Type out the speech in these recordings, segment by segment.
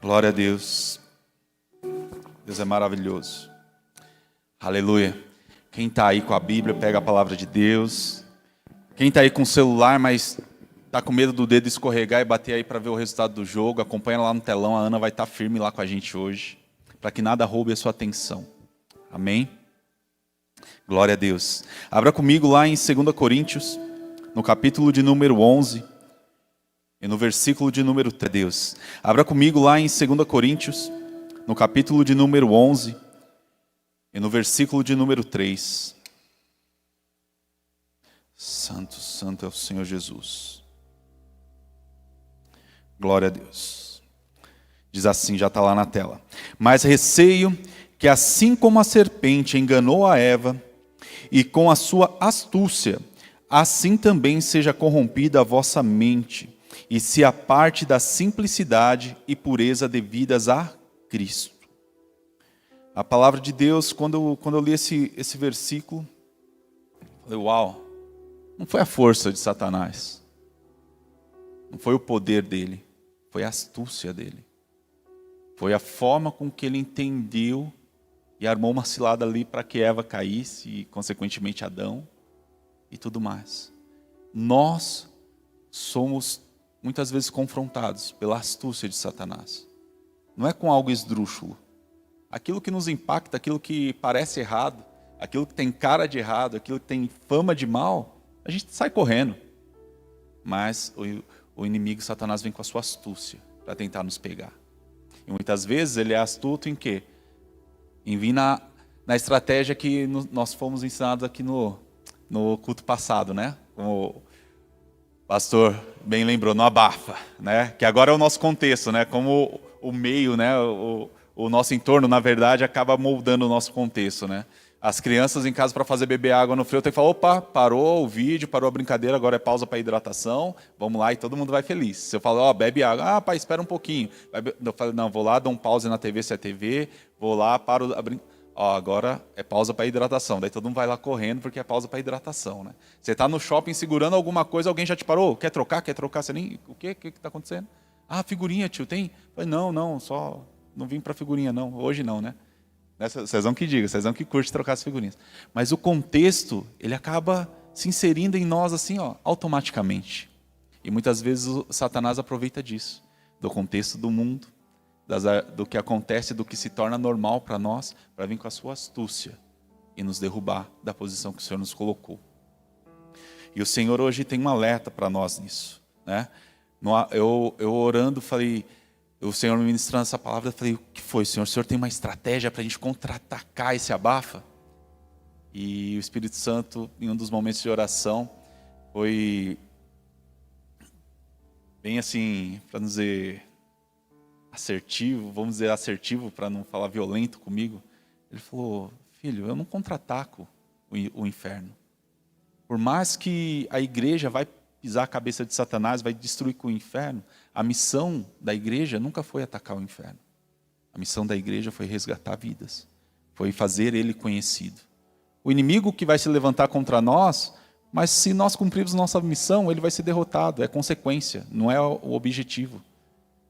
Glória a Deus. Deus é maravilhoso. Aleluia. Quem está aí com a Bíblia, pega a palavra de Deus. Quem está aí com o celular, mas está com medo do dedo escorregar e bater aí para ver o resultado do jogo, acompanha lá no telão. A Ana vai estar firme lá com a gente hoje, para que nada roube a sua atenção. Amém? Glória a Deus. Abra comigo lá em 2 Coríntios, no capítulo de número 11. E no versículo de número 3, Deus. Abra comigo lá em 2 Coríntios, no capítulo de número 11, e no versículo de número 3. Santo, santo é o Senhor Jesus. Glória a Deus. Diz assim, já está lá na tela. Mas receio que assim como a serpente enganou a Eva, e com a sua astúcia, assim também seja corrompida a vossa mente, e se aparte da simplicidade e pureza devidas a Cristo. A palavra de Deus, quando eu li esse versículo, eu falei, uau, não foi a força de Satanás, não foi o poder dele, foi a astúcia dele. Foi a forma com que ele entendeu e armou uma cilada ali para que Eva caísse e, consequentemente, Adão e tudo mais. Nós somos muitas vezes confrontados pela astúcia de Satanás. Não é com algo esdrúxulo. Aquilo que nos impacta, aquilo que parece errado, aquilo que tem cara de errado, aquilo que tem fama de mal, a gente sai correndo. Mas o inimigo Satanás vem com a sua astúcia para tentar nos pegar. E muitas vezes ele é astuto em quê? Em vir na estratégia que nós fomos ensinados aqui no culto passado, né? Como o pastor bem lembrou, não abafa, né? Que agora é o nosso contexto, né? Como o meio, né? O nosso entorno, na verdade, acaba moldando o nosso contexto, né? As crianças em casa para fazer beber água no frio, tem que falar, opa, parou o vídeo, parou a brincadeira, agora é pausa para hidratação, vamos lá e todo mundo vai feliz. Se eu falo, ó, bebe água, pai, espera um pouquinho. Eu falo, não, vou lá, dou um pause na TV se é TV, vou lá, paro a brincadeira. Ó, agora é pausa para hidratação. Daí todo mundo vai lá correndo porque é pausa para hidratação, né? Você está no shopping segurando alguma coisa, alguém já te parou? Quer trocar? Quer trocar? Você nem... O que está acontecendo? Ah, figurinha, tio, tem? Eu falei, não, só não vim para figurinha, não. Hoje não, né? Vocês vão que diga, vocês vão que curte trocar as figurinhas. Mas o contexto, ele acaba se inserindo em nós assim, ó, automaticamente. E muitas vezes o Satanás aproveita disso, do contexto do mundo, do que acontece, do que se torna normal para nós, para vir com a sua astúcia e nos derrubar da posição que o Senhor nos colocou. E o Senhor hoje tem um alerta para nós nisso, né? Eu orando, falei, o Senhor me ministrando essa palavra, eu falei, o que foi, Senhor? O Senhor tem uma estratégia para a gente contra-atacar esse abafa? E o Espírito Santo, em um dos momentos de oração, foi bem assim, para não dizer assertivo, vamos dizer assertivo, para não falar violento comigo. Ele falou, filho, eu não contra-ataco o inferno. Por mais que a igreja vai pisar a cabeça de Satanás, vai destruir com o inferno, a missão da igreja nunca foi atacar o inferno. A missão da igreja foi resgatar vidas, foi fazer ele conhecido. O inimigo que vai se levantar contra nós, mas se nós cumprirmos nossa missão, ele vai ser derrotado, é consequência, não é o objetivo.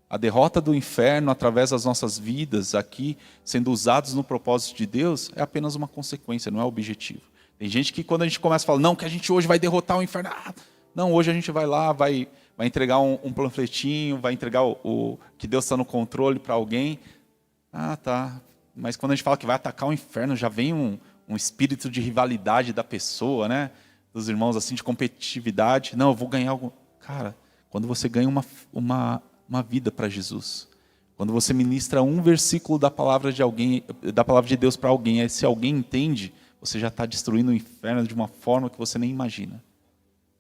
A derrota do inferno através das nossas vidas aqui, sendo usados no propósito de Deus, é apenas uma consequência, não é o objetivo. Tem gente que quando a gente começa a falar, não, que a gente hoje vai derrotar o inferno, não, hoje a gente vai lá, vai entregar um panfletinho, vai entregar o que Deus está no controle para alguém. Ah, tá, mas quando a gente fala que vai atacar o inferno, já vem um espírito de rivalidade da pessoa, né? Dos irmãos assim, de competitividade. Não, eu vou ganhar algo. Cara, quando você ganha uma vida para Jesus. Quando você ministra um versículo da palavra de Deus para alguém, aí se alguém entende, você já está destruindo o inferno de uma forma que você nem imagina.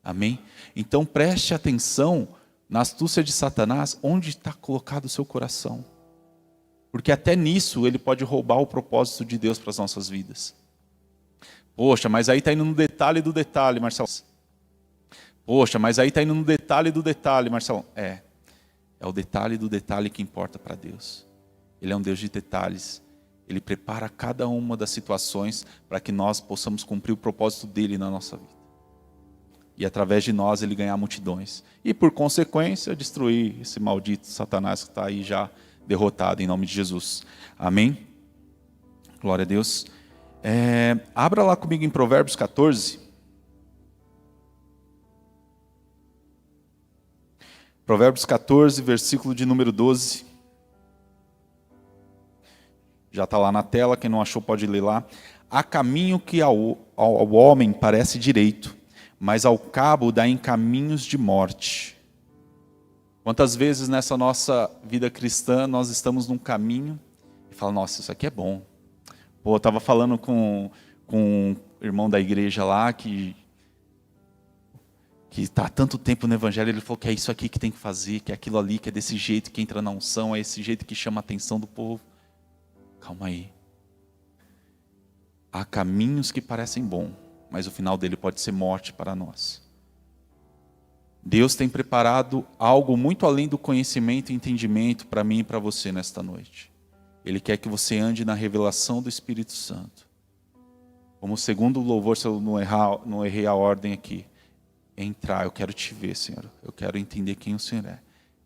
Amém? Então preste atenção na astúcia de Satanás, onde está colocado o seu coração. Porque até nisso ele pode roubar o propósito de Deus para as nossas vidas. Poxa, mas aí está indo no detalhe do detalhe, Marcelo. Poxa, mas aí está indo no detalhe do detalhe, Marcelo. É o detalhe do detalhe que importa para Deus. Ele é um Deus de detalhes. Ele prepara cada uma das situações para que nós possamos cumprir o propósito dele na nossa vida. E através de nós ele ganhar multidões. E por consequência destruir esse maldito Satanás que está aí já derrotado em nome de Jesus. Amém? Glória a Deus. Abra lá comigo em Provérbios 14. Provérbios 14, versículo de número 12. Já está lá na tela, quem não achou pode ler lá. Há caminho que ao homem parece direito, mas ao cabo dá em caminhos de morte. Quantas vezes nessa nossa vida cristã nós estamos num caminho e falamos, nossa, isso aqui é bom. Pô, eu estava falando com um irmão da igreja lá que está há tanto tempo no evangelho, ele falou que é isso aqui que tem que fazer, que é aquilo ali, que é desse jeito que entra na unção, é esse jeito que chama a atenção do povo. Calma aí. Há caminhos que parecem bons, mas o final dele pode ser morte para nós. Deus tem preparado algo muito além do conhecimento e entendimento para mim e para você nesta noite. Ele quer que você ande na revelação do Espírito Santo. Como segundo o louvor, se eu não errei a ordem aqui, entrar, eu quero te ver, Senhor. Eu quero entender quem o Senhor é.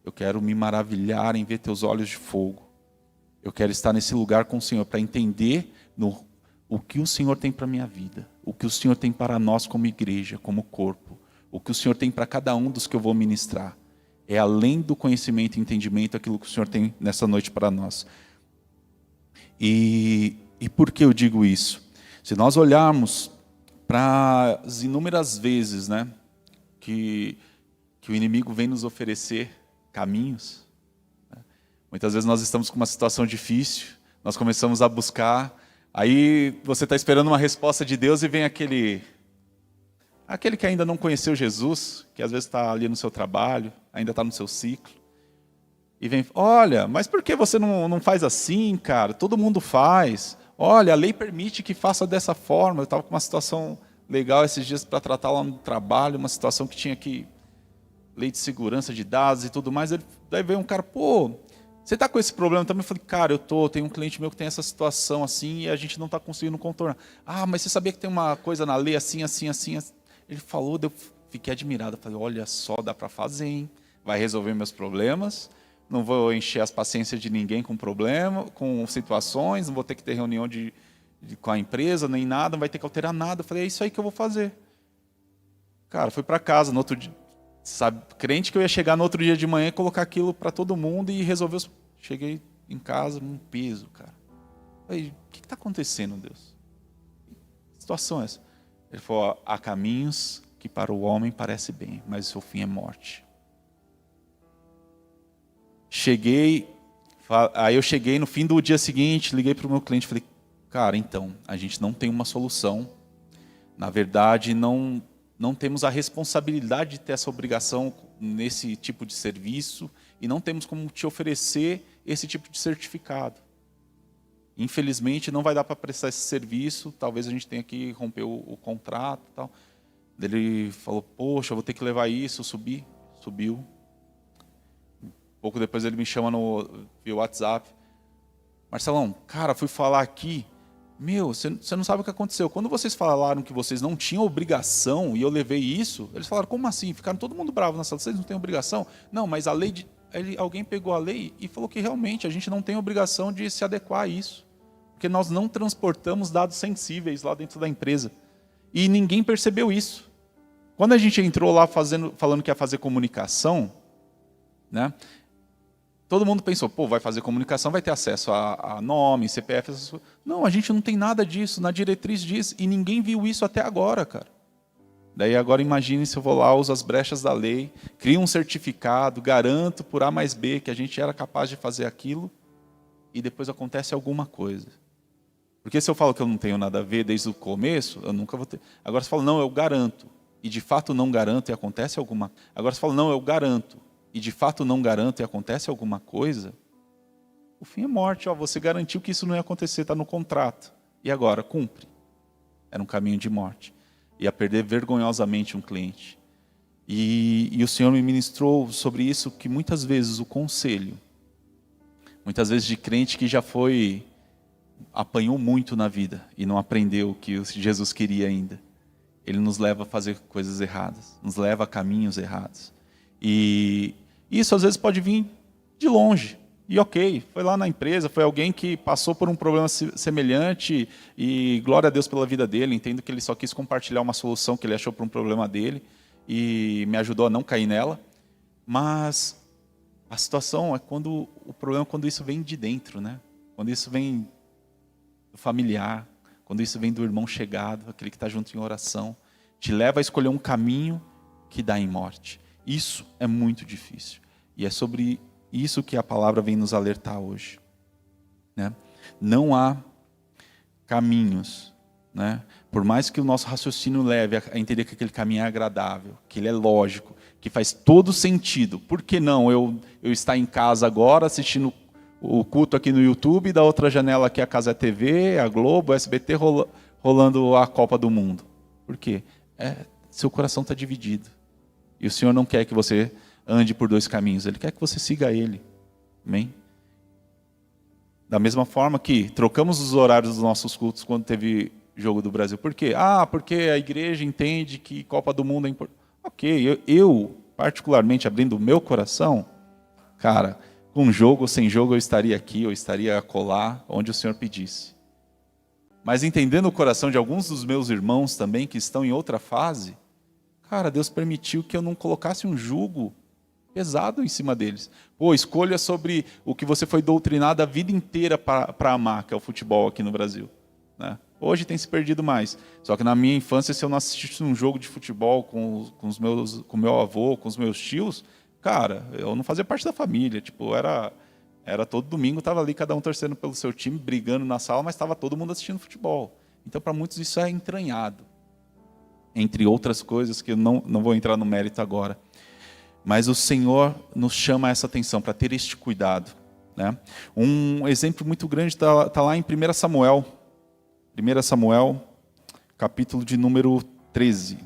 Eu quero me maravilhar em ver teus olhos de fogo. Eu quero estar nesse lugar com o Senhor para entender o que o Senhor tem para a minha vida, o que o Senhor tem para nós como igreja, como corpo, o que o Senhor tem para cada um dos que eu vou ministrar. É além do conhecimento e entendimento aquilo que o Senhor tem nessa noite para nós. E por que eu digo isso? Se nós olharmos para as inúmeras vezes, né, que o inimigo vem nos oferecer caminhos, né? Muitas vezes nós estamos com uma situação difícil, nós começamos a buscar, aí você está esperando uma resposta de Deus e vem aquele que ainda não conheceu Jesus, que às vezes está ali no seu trabalho, ainda está no seu ciclo, e vem, olha, mas por que você não faz assim, cara? Todo mundo faz. Olha, a lei permite que faça dessa forma. Eu estava com uma situação legal esses dias para tratar lá no trabalho, uma situação que tinha que lei de segurança de dados e tudo mais. Daí veio um cara, pô, você está com esse problema também? Eu falei, cara, tem um cliente meu que tem essa situação assim e a gente não está conseguindo contornar. Ah, mas você sabia que tem uma coisa na lei assim, assim, assim? Ele falou, eu fiquei admirado. Eu falei, olha só, dá para fazer, hein? Vai resolver meus problemas. Não vou encher as paciências de ninguém com problema, com situações, não vou ter que ter reunião com a empresa, nem nada, não vai ter que alterar nada. Eu falei, é isso aí que eu vou fazer. Cara, fui para casa no outro dia, sabe, crente que eu ia chegar no outro dia de manhã e colocar aquilo para todo mundo e resolver. Cheguei em casa, um peso, cara. Falei, o que está acontecendo, Deus? Que situação é essa? Ele falou, há caminhos que para o homem parece bem, mas o seu fim é morte. Aí eu cheguei no fim do dia seguinte, liguei para o meu cliente e falei, cara, então, a gente não tem uma solução. Na verdade, não temos a responsabilidade de ter essa obrigação nesse tipo de serviço e não temos como te oferecer esse tipo de certificado. Infelizmente, não vai dar para prestar esse serviço, talvez a gente tenha que romper o contrato e tal. Ele falou, poxa, eu vou ter que levar isso, subiu. Pouco depois ele me chama via WhatsApp. Marcelão, cara, fui falar aqui. Meu, você não sabe o que aconteceu. Quando vocês falaram que vocês não tinham obrigação e eu levei isso, eles falaram, como assim? Ficaram todo mundo bravo na sala. Vocês não têm obrigação? Não, mas a lei... Alguém pegou a lei e falou que realmente a gente não tem obrigação de se adequar a isso. Porque nós não transportamos dados sensíveis lá dentro da empresa. E ninguém percebeu isso. Quando a gente entrou lá falando que ia fazer comunicação, né? Todo mundo pensou, pô, vai fazer comunicação, vai ter acesso a nome, CPF, essas coisas. Não, a gente não tem nada disso, na diretriz diz, e ninguém viu isso até agora, cara. Daí agora imagine se eu vou lá, uso as brechas da lei, crio um certificado, garanto por A mais B que a gente era capaz de fazer aquilo, e depois acontece alguma coisa. Porque se eu falo que eu não tenho nada a ver desde o começo, eu nunca vou ter. Agora você fala, não, eu garanto, e de fato não garanto e acontece alguma coisa. Agora você fala, não, eu garanto, e de fato não garanto e acontece alguma coisa, o fim é morte. Você garantiu que isso não ia acontecer, está no contrato. E agora? Cumpre. Era um caminho de morte. Ia perder vergonhosamente um cliente. E o Senhor me ministrou sobre isso, que muitas vezes o conselho, muitas vezes de crente que já apanhou muito na vida e não aprendeu o que Jesus queria ainda. Ele nos leva a fazer coisas erradas, nos leva a caminhos errados. E isso às vezes pode vir de longe. E ok, foi lá na empresa, foi alguém que passou por um problema semelhante e glória a Deus pela vida dele. Entendo que ele só quis compartilhar uma solução que ele achou para um problema dele e me ajudou a não cair nela. Mas a situação é quando o problema é quando isso vem de dentro, né? Quando isso vem do familiar, quando isso vem do irmão chegado, aquele que está junto em oração, te leva a escolher um caminho que dá em morte. Isso é muito difícil. E é sobre isso que a palavra vem nos alertar hoje, né? Não há caminhos, né? Por mais que o nosso raciocínio leve a entender que aquele caminho é agradável, que ele é lógico, que faz todo sentido. Por que não eu estar em casa agora assistindo o culto aqui no YouTube e da outra janela aqui a Casa TV, a Globo, a SBT rolando a Copa do Mundo? Por quê? Seu coração está dividido. E o Senhor não quer que você ande por dois caminhos, Ele quer que você siga Ele. Amém? Da mesma forma que trocamos os horários dos nossos cultos quando teve jogo do Brasil. Por quê? Porque a igreja entende que Copa do Mundo é importante. Ok, eu particularmente abrindo o meu coração, cara, com jogo ou sem jogo eu estaria aqui, eu estaria acolá, onde o Senhor pedisse. Mas entendendo o coração de alguns dos meus irmãos também, que estão em outra fase, cara, Deus permitiu que eu não colocasse um jugo pesado em cima deles. Escolha sobre o que você foi doutrinado a vida inteira para amar, que é o futebol aqui no Brasil, né? Hoje tem se perdido mais. Só que na minha infância, se eu não assistisse um jogo de futebol com meu avô, com os meus tios, cara, eu não fazia parte da família. Tipo, era todo domingo, estava ali cada um torcendo pelo seu time, brigando na sala, mas estava todo mundo assistindo futebol. Então, para muitos isso é entranhado. Entre outras coisas que eu não vou entrar no mérito agora. Mas o Senhor nos chama a essa atenção, para ter este cuidado, né? Um exemplo muito grande está lá em 1 Samuel. 1 Samuel, capítulo de número 13.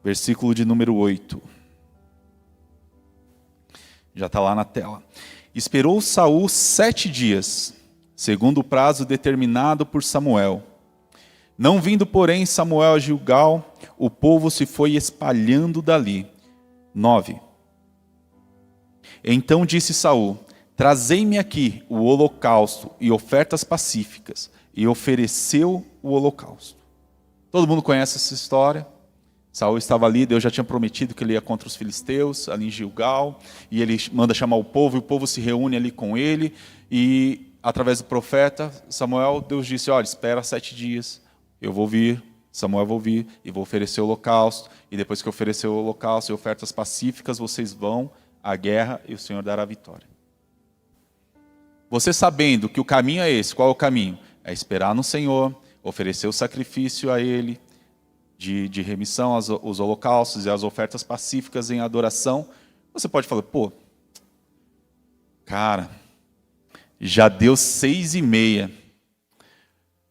Versículo de número 8. Já está lá na tela. Esperou Saul 7 dias, segundo o prazo determinado por Samuel. Não vindo, porém, Samuel a Gilgal, o povo se foi espalhando dali. 9. Então disse Saul: trazei-me aqui o holocausto e ofertas pacíficas. E ofereceu o holocausto. Todo mundo conhece essa história. Saul estava ali, Deus já tinha prometido que ele ia contra os filisteus, ali em Gilgal. E ele manda chamar o povo, e o povo se reúne ali com ele. E através do profeta Samuel, Deus disse: olha, espera 7 dias. Eu vou vir, Samuel vai vir e vou oferecer o holocausto. E depois que eu oferecer o holocausto e ofertas pacíficas, vocês vão à guerra e o Senhor dará a vitória. Você sabendo que o caminho é esse, qual é o caminho? É esperar no Senhor, oferecer o sacrifício a Ele, de remissão, os holocaustos e as ofertas pacíficas em adoração. Você pode falar, cara, já deu 6:30.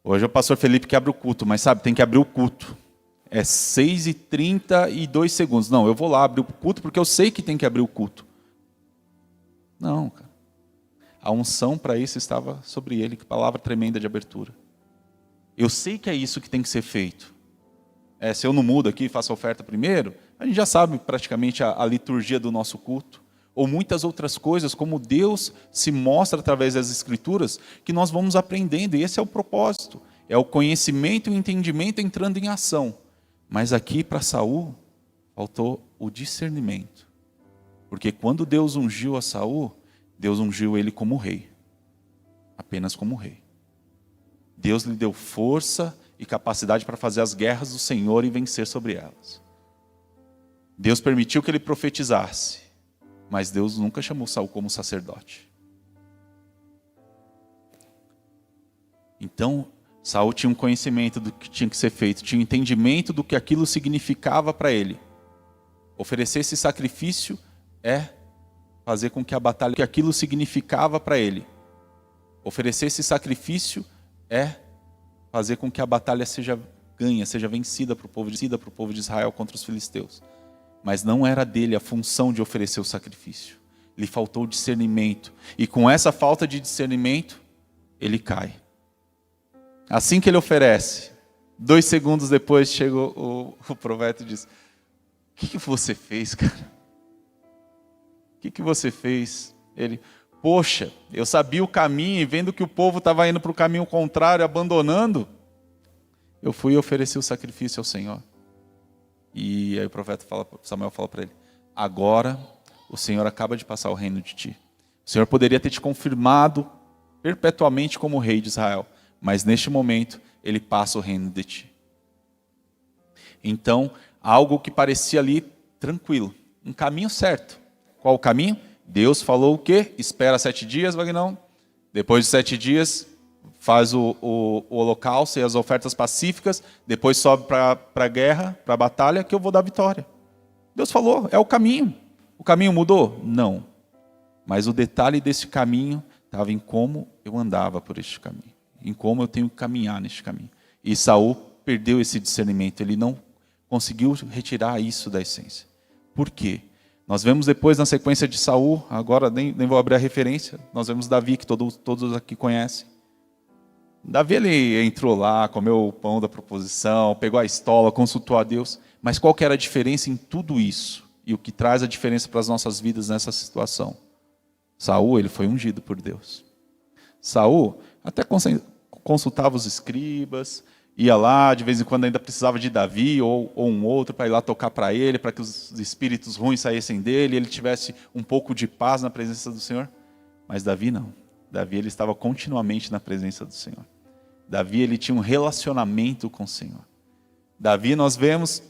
Hoje é o pastor Felipe que abre o culto, mas sabe, tem que abrir o culto. É 6:32. Não, eu vou lá abrir o culto porque eu sei que tem que abrir o culto. Não, cara. A unção para isso estava sobre ele, que palavra tremenda de abertura. Eu sei que é isso que tem que ser feito. Se eu não mudo aqui e faço a oferta primeiro, a gente já sabe praticamente a liturgia do nosso culto. Ou muitas outras coisas, como Deus se mostra através das Escrituras, que nós vamos aprendendo, e esse é o propósito. É o conhecimento e o entendimento entrando em ação. Mas aqui para Saul, faltou o discernimento. Porque quando Deus ungiu a Saul, Deus ungiu ele como rei. Apenas como rei. Deus lhe deu força e capacidade para fazer as guerras do Senhor e vencer sobre elas. Deus permitiu que ele profetizasse. Mas Deus nunca chamou Saul como sacerdote. Então, Saul tinha um conhecimento do que tinha que ser feito, tinha um entendimento do que aquilo significava para ele. Oferecer esse sacrifício é fazer com que a batalha, que aquilo significava para ele. Oferecer esse sacrifício é fazer com que a batalha seja ganha, seja vencida para o povo de Israel contra os filisteus. Mas não era dele a função de oferecer o sacrifício. Lhe faltou discernimento. E com essa falta de discernimento, ele cai. Assim que ele oferece, 2 segundos depois chega o profeta e diz: o que você fez, cara? que você fez? Ele, poxa, eu sabia o caminho e vendo que o povo estava indo para o caminho contrário, abandonando, eu fui e ofereci o sacrifício ao Senhor. E aí o profeta Samuel fala para ele, agora o Senhor acaba de passar o reino de ti. O Senhor poderia ter te confirmado perpetuamente como rei de Israel, mas neste momento ele passa o reino de ti. Então, algo que parecia ali tranquilo, um caminho certo. Qual o caminho? Deus falou o quê? Espera 7 dias, Vagnão. Depois de 7 dias, faz o holocausto e as ofertas pacíficas. Depois sobe para a guerra, para a batalha, que eu vou dar vitória. Deus falou, é o caminho. O caminho mudou? Não. Mas o detalhe desse caminho estava em como eu andava por este caminho. Em como eu tenho que caminhar neste caminho. E Saul perdeu esse discernimento. Ele não conseguiu retirar isso da essência. Por quê? Nós vemos depois na sequência de Saul, agora nem vou abrir a referência, nós vemos Davi, que todos aqui conhecem. Davi, ele entrou lá, comeu o pão da proposição, pegou a estola, consultou a Deus, mas qual que era a diferença em tudo isso? E o que traz a diferença para as nossas vidas nessa situação? Saul, ele foi ungido por Deus. Saul até consultava os escribas, ia lá, de vez em quando ainda precisava de Davi ou um outro para ir lá tocar para ele, para que os espíritos ruins saíssem dele, e ele tivesse um pouco de paz na presença do Senhor. Mas Davi não. Davi, ele estava continuamente na presença do Senhor. Davi, ele tinha um relacionamento com o Senhor. Davi, nós vemos,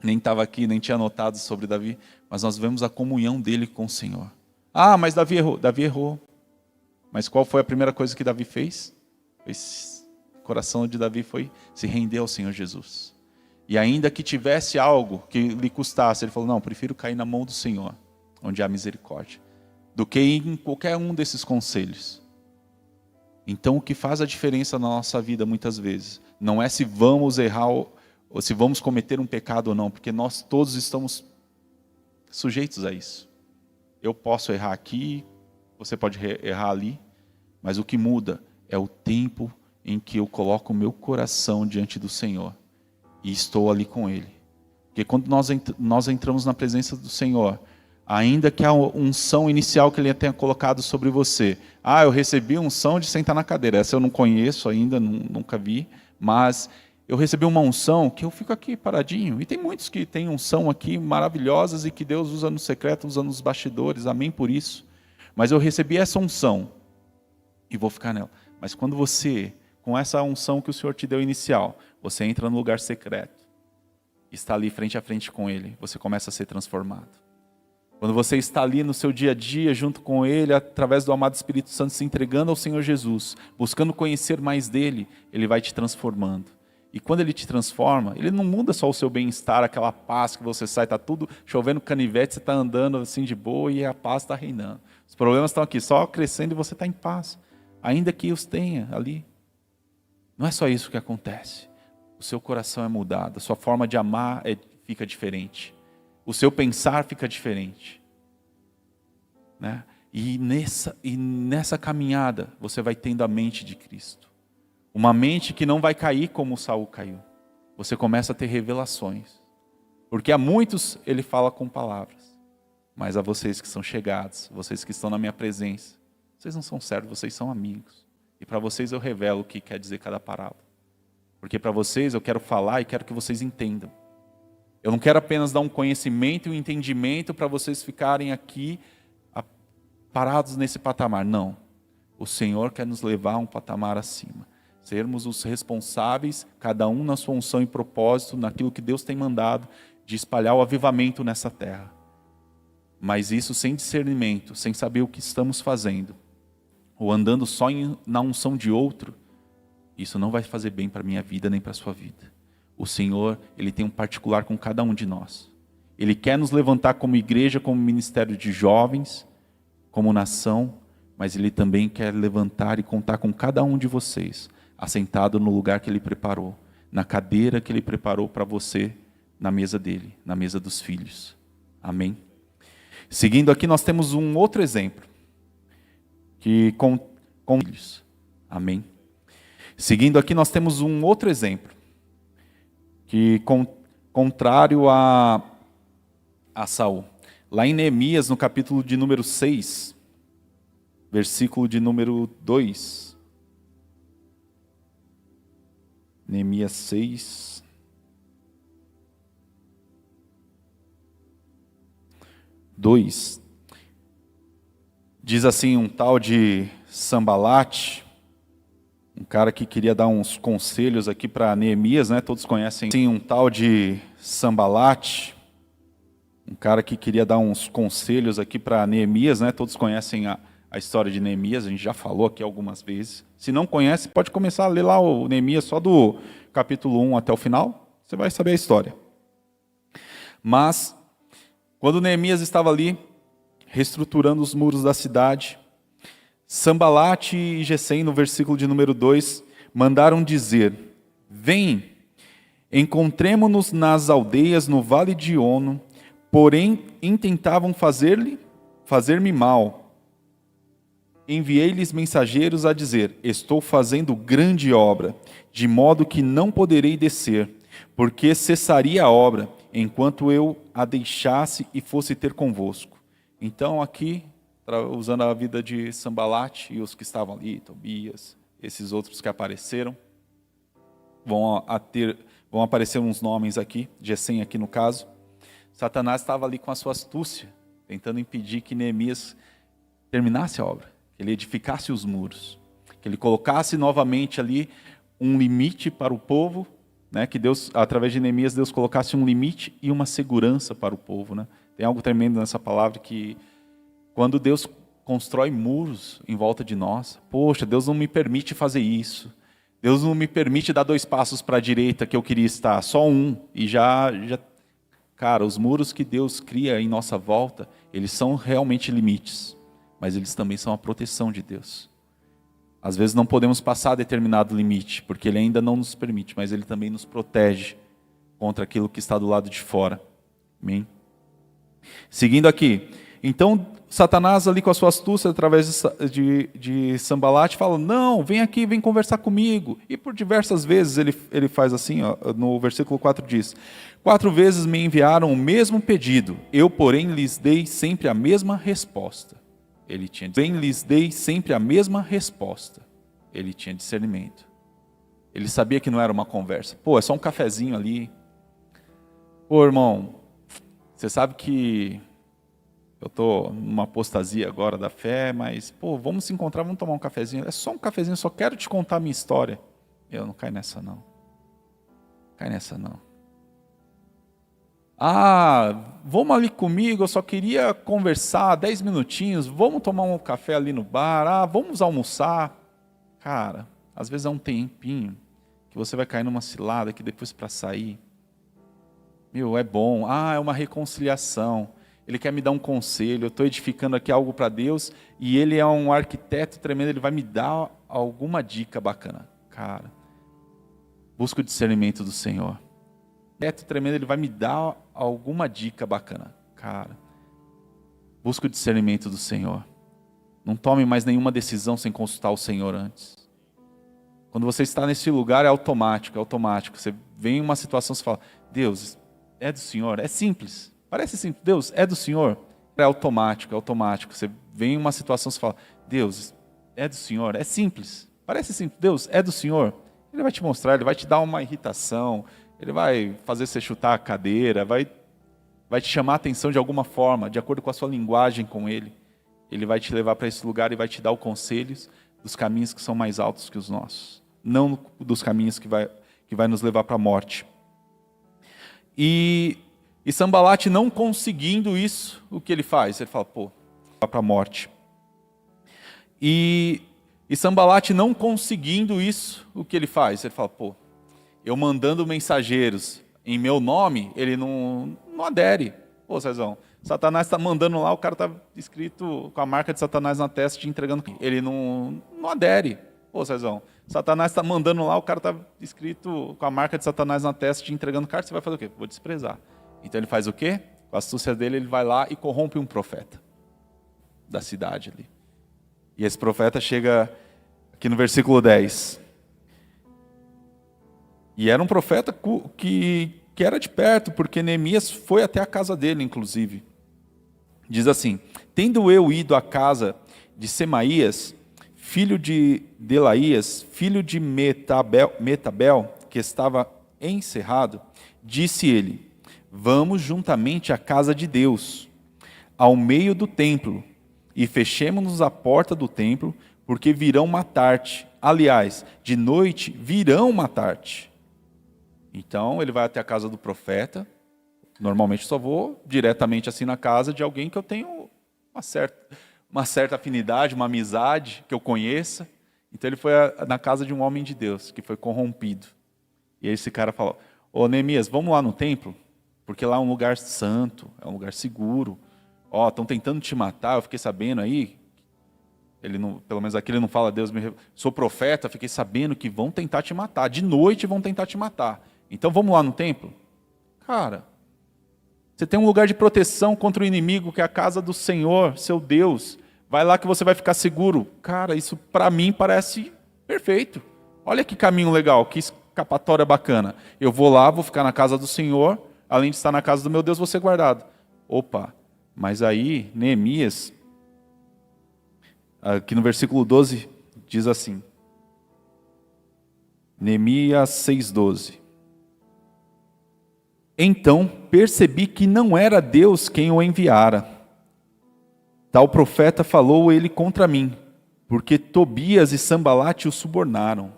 nem estava aqui, nem tinha anotado sobre Davi, mas nós vemos a comunhão dele com o Senhor. Ah, mas Davi errou. Davi errou. Mas qual foi a primeira coisa que Davi fez? O coração de Davi foi se render ao Senhor Jesus. E ainda que tivesse algo que lhe custasse, ele falou, não, prefiro cair na mão do Senhor, onde há misericórdia, do que em qualquer um desses conselhos. Então o que faz a diferença na nossa vida muitas vezes, não é se vamos errar ou se vamos cometer um pecado ou não, porque nós todos estamos sujeitos a isso. Eu posso errar aqui, você pode errar ali, mas o que muda é o tempo em que eu coloco o meu coração diante do Senhor e estou ali com Ele. Porque quando nós entramos na presença do Senhor, ainda que a unção inicial que Ele tenha colocado sobre você, eu recebi a unção de sentar na cadeira, essa eu não conheço ainda, nunca vi, mas eu recebi uma unção que eu fico aqui paradinho, e tem muitos que têm unção aqui maravilhosas e que Deus usa no secreto, usa nos bastidores, amém por isso, mas eu recebi essa unção e vou ficar nela. Mas quando você, com essa unção que o Senhor te deu inicial, você entra no lugar secreto, está ali frente a frente com Ele, você começa a ser transformado. Quando você está ali no seu dia a dia, junto com Ele, através do amado Espírito Santo, se entregando ao Senhor Jesus, buscando conhecer mais dEle, Ele vai te transformando. E quando Ele te transforma, Ele não muda só o seu bem-estar, aquela paz que você sai, está tudo chovendo canivete, você está andando assim de boa e a paz está reinando. Os problemas estão aqui, só crescendo e você está em paz, ainda que os tenha ali. Não é só isso que acontece. O seu coração é mudado, a sua forma de amar fica diferente. O seu pensar fica diferente. Né? E nessa caminhada, você vai tendo a mente de Cristo. Uma mente que não vai cair como Saul caiu. Você começa a ter revelações. Porque a muitos ele fala com palavras. Mas a vocês que são chegados, vocês que estão na minha presença, vocês não são servos, vocês são amigos. E para vocês eu revelo o que quer dizer cada parábola. Porque para vocês eu quero falar e quero que vocês entendam. Eu não quero apenas dar um conhecimento e um entendimento para vocês ficarem aqui parados nesse patamar. Não. O Senhor quer nos levar a um patamar acima. Sermos os responsáveis, cada um na sua unção e propósito, naquilo que Deus tem mandado, de espalhar o avivamento nessa terra. Mas isso sem discernimento, sem saber o que estamos fazendo, ou andando só na unção de outro, isso não vai fazer bem para a minha vida nem para a sua vida. O Senhor, Ele tem um particular com cada um de nós. Ele quer nos levantar como igreja, como ministério de jovens, como nação, mas Ele também quer levantar e contar com cada um de vocês, assentado no lugar que Ele preparou, na cadeira que Ele preparou para você, na mesa dEle, na mesa dos filhos. Amém? Seguindo aqui, nós temos um outro exemplo, que com filhos. Amém? Seguindo aqui, nós temos um outro exemplo, que contrário a Saul. Lá em Neemias, no capítulo de número 6, versículo de número 2. Neemias 6. Diz assim, um tal de Sambalate, um cara que queria dar uns conselhos aqui para Neemias, né? Todos conhecem, sim, um tal de Sambalate, um cara que queria dar uns conselhos aqui para Neemias, né? Todos conhecem a história de Neemias, a gente já falou aqui algumas vezes. Se não conhece, pode começar a ler lá o Neemias só do capítulo 1 até o final, você vai saber a história. Mas, quando Neemias estava ali, reestruturando os muros da cidade, Sambalate e Gesem, no versículo de número 2, mandaram dizer: vem, encontremo-nos nas aldeias no vale de Ono, porém intentavam fazer-me mal. Enviei-lhes mensageiros a dizer: estou fazendo grande obra, de modo que não poderei descer, porque cessaria a obra, enquanto eu a deixasse e fosse ter convosco. Então aqui, usando a vida de Sambalate e os que estavam ali, Tobias, esses outros que apareceram, vão aparecer uns nomes aqui, Gesem aqui no caso. Satanás estava ali com a sua astúcia, tentando impedir que Neemias terminasse a obra, que ele edificasse os muros, que ele colocasse novamente ali um limite para o povo, né? Que Deus, através de Neemias, Deus colocasse um limite e uma segurança para o povo, né? Tem algo tremendo nessa palavra que quando Deus constrói muros em volta de nós, poxa, Deus não me permite fazer isso. Deus não me permite dar 2 passos para a direita que eu queria estar, só um. E já, cara, os muros que Deus cria em nossa volta, eles são realmente limites, mas eles também são a proteção de Deus. Às vezes não podemos passar determinado limite, porque Ele ainda não nos permite, mas Ele também nos protege contra aquilo que está do lado de fora. Amém? Seguindo aqui, então Satanás ali com a sua astúcia, através de Sambalate, fala: não, vem aqui, vem conversar comigo. E por diversas vezes ele faz assim, ó, no versículo 4 diz: 4 vezes me enviaram o mesmo pedido, eu porém lhes dei sempre a mesma resposta. Lhes dei sempre a mesma resposta. Ele tinha discernimento. Ele sabia que não era uma conversa. Pô, é só um cafezinho ali. Pô, irmão, você sabe que eu estou numa apostasia agora da fé, mas, pô, vamos se encontrar, vamos tomar um cafezinho. É só um cafezinho, só quero te contar a minha história. Eu não caio nessa, não. Cai nessa, não. Ah, vamos ali comigo, eu só queria conversar 10 minutinhos, vamos tomar um café ali no bar, ah, vamos almoçar. Cara, às vezes é um tempinho que você vai cair numa cilada que depois para sair, meu, é bom. Ah, é uma reconciliação. Ele quer me dar um conselho, eu estou edificando aqui algo para Deus, e ele é um arquiteto tremendo, ele vai me dar alguma dica bacana. Cara, busca o discernimento do Senhor. Arquiteto tremendo, ele vai me dar alguma dica bacana. Cara, busca o discernimento do Senhor. Não tome mais nenhuma decisão sem consultar o Senhor antes. Quando você está nesse lugar, é automático, é automático. Você vem em uma situação, você fala: Deus, é do Senhor, é simples. Parece simples. Deus, é do Senhor? É automático, é automático. Você vem em uma situação, você fala: Deus, é do Senhor? É simples. Parece simples. Deus, é do Senhor? Ele vai te mostrar, ele vai te dar uma irritação, ele vai fazer você chutar a cadeira, vai te chamar a atenção de alguma forma, de acordo com a sua linguagem com ele. Ele vai te levar para esse lugar e vai te dar os conselhos dos caminhos que são mais altos que os nossos. Não dos caminhos que vai nos levar para a morte. E Sambalate não conseguindo isso, o que ele faz? Ele fala: pô, vai para a morte. E Sambalate não conseguindo isso, o que ele faz? Ele fala: pô, eu mandando mensageiros em meu nome, ele não adere. Pô, Cezão, Satanás está mandando lá, o cara está escrito com a marca de Satanás na testa, te entregando. Ele não adere. Pô, Cezão, Satanás está mandando lá, o cara está escrito com a marca de Satanás na testa, te entregando carta, você vai fazer o quê? Vou desprezar. Então ele faz o quê? Com a astúcia dele, ele vai lá e corrompe um profeta da cidade ali. E esse profeta chega aqui no versículo 10. E era um profeta que era de perto, porque Neemias foi até a casa dele, inclusive. Diz assim: tendo eu ido à casa de Semaías, filho de Delaías, filho de Metabel, que estava encerrado, disse ele: vamos juntamente à casa de Deus, ao meio do templo, e fechemo-nos a porta do templo, porque virão matar-te. Aliás, de noite virão matar-te. Então ele vai até a casa do profeta. Normalmente só vou diretamente assim na casa de alguém que eu tenho uma certa afinidade, uma amizade, que eu conheça. Então ele foi na casa de um homem de Deus, que foi corrompido. E aí esse cara falou: ô Neemias, vamos lá no templo? Porque lá é um lugar santo, é um lugar seguro. Ó, estão tentando te matar, eu fiquei sabendo aí. Ele não, pelo menos aqui ele não fala: Deus sou profeta, fiquei sabendo que vão tentar te matar. De noite vão tentar te matar. Então vamos lá no templo? Cara, você tem um lugar de proteção contra o inimigo, que é a casa do Senhor, seu Deus. Vai lá que você vai ficar seguro. Cara, isso para mim parece perfeito. Olha que caminho legal, que escapatória bacana. Eu vou lá, vou ficar na casa do Senhor, além de estar na casa do meu Deus, vou ser guardado. Opa, mas aí Neemias, aqui no versículo 12, diz assim. Neemias 6,12. Então percebi que não era Deus quem o enviara. Tal profeta falou ele contra mim, porque Tobias e Sambalate o subornaram.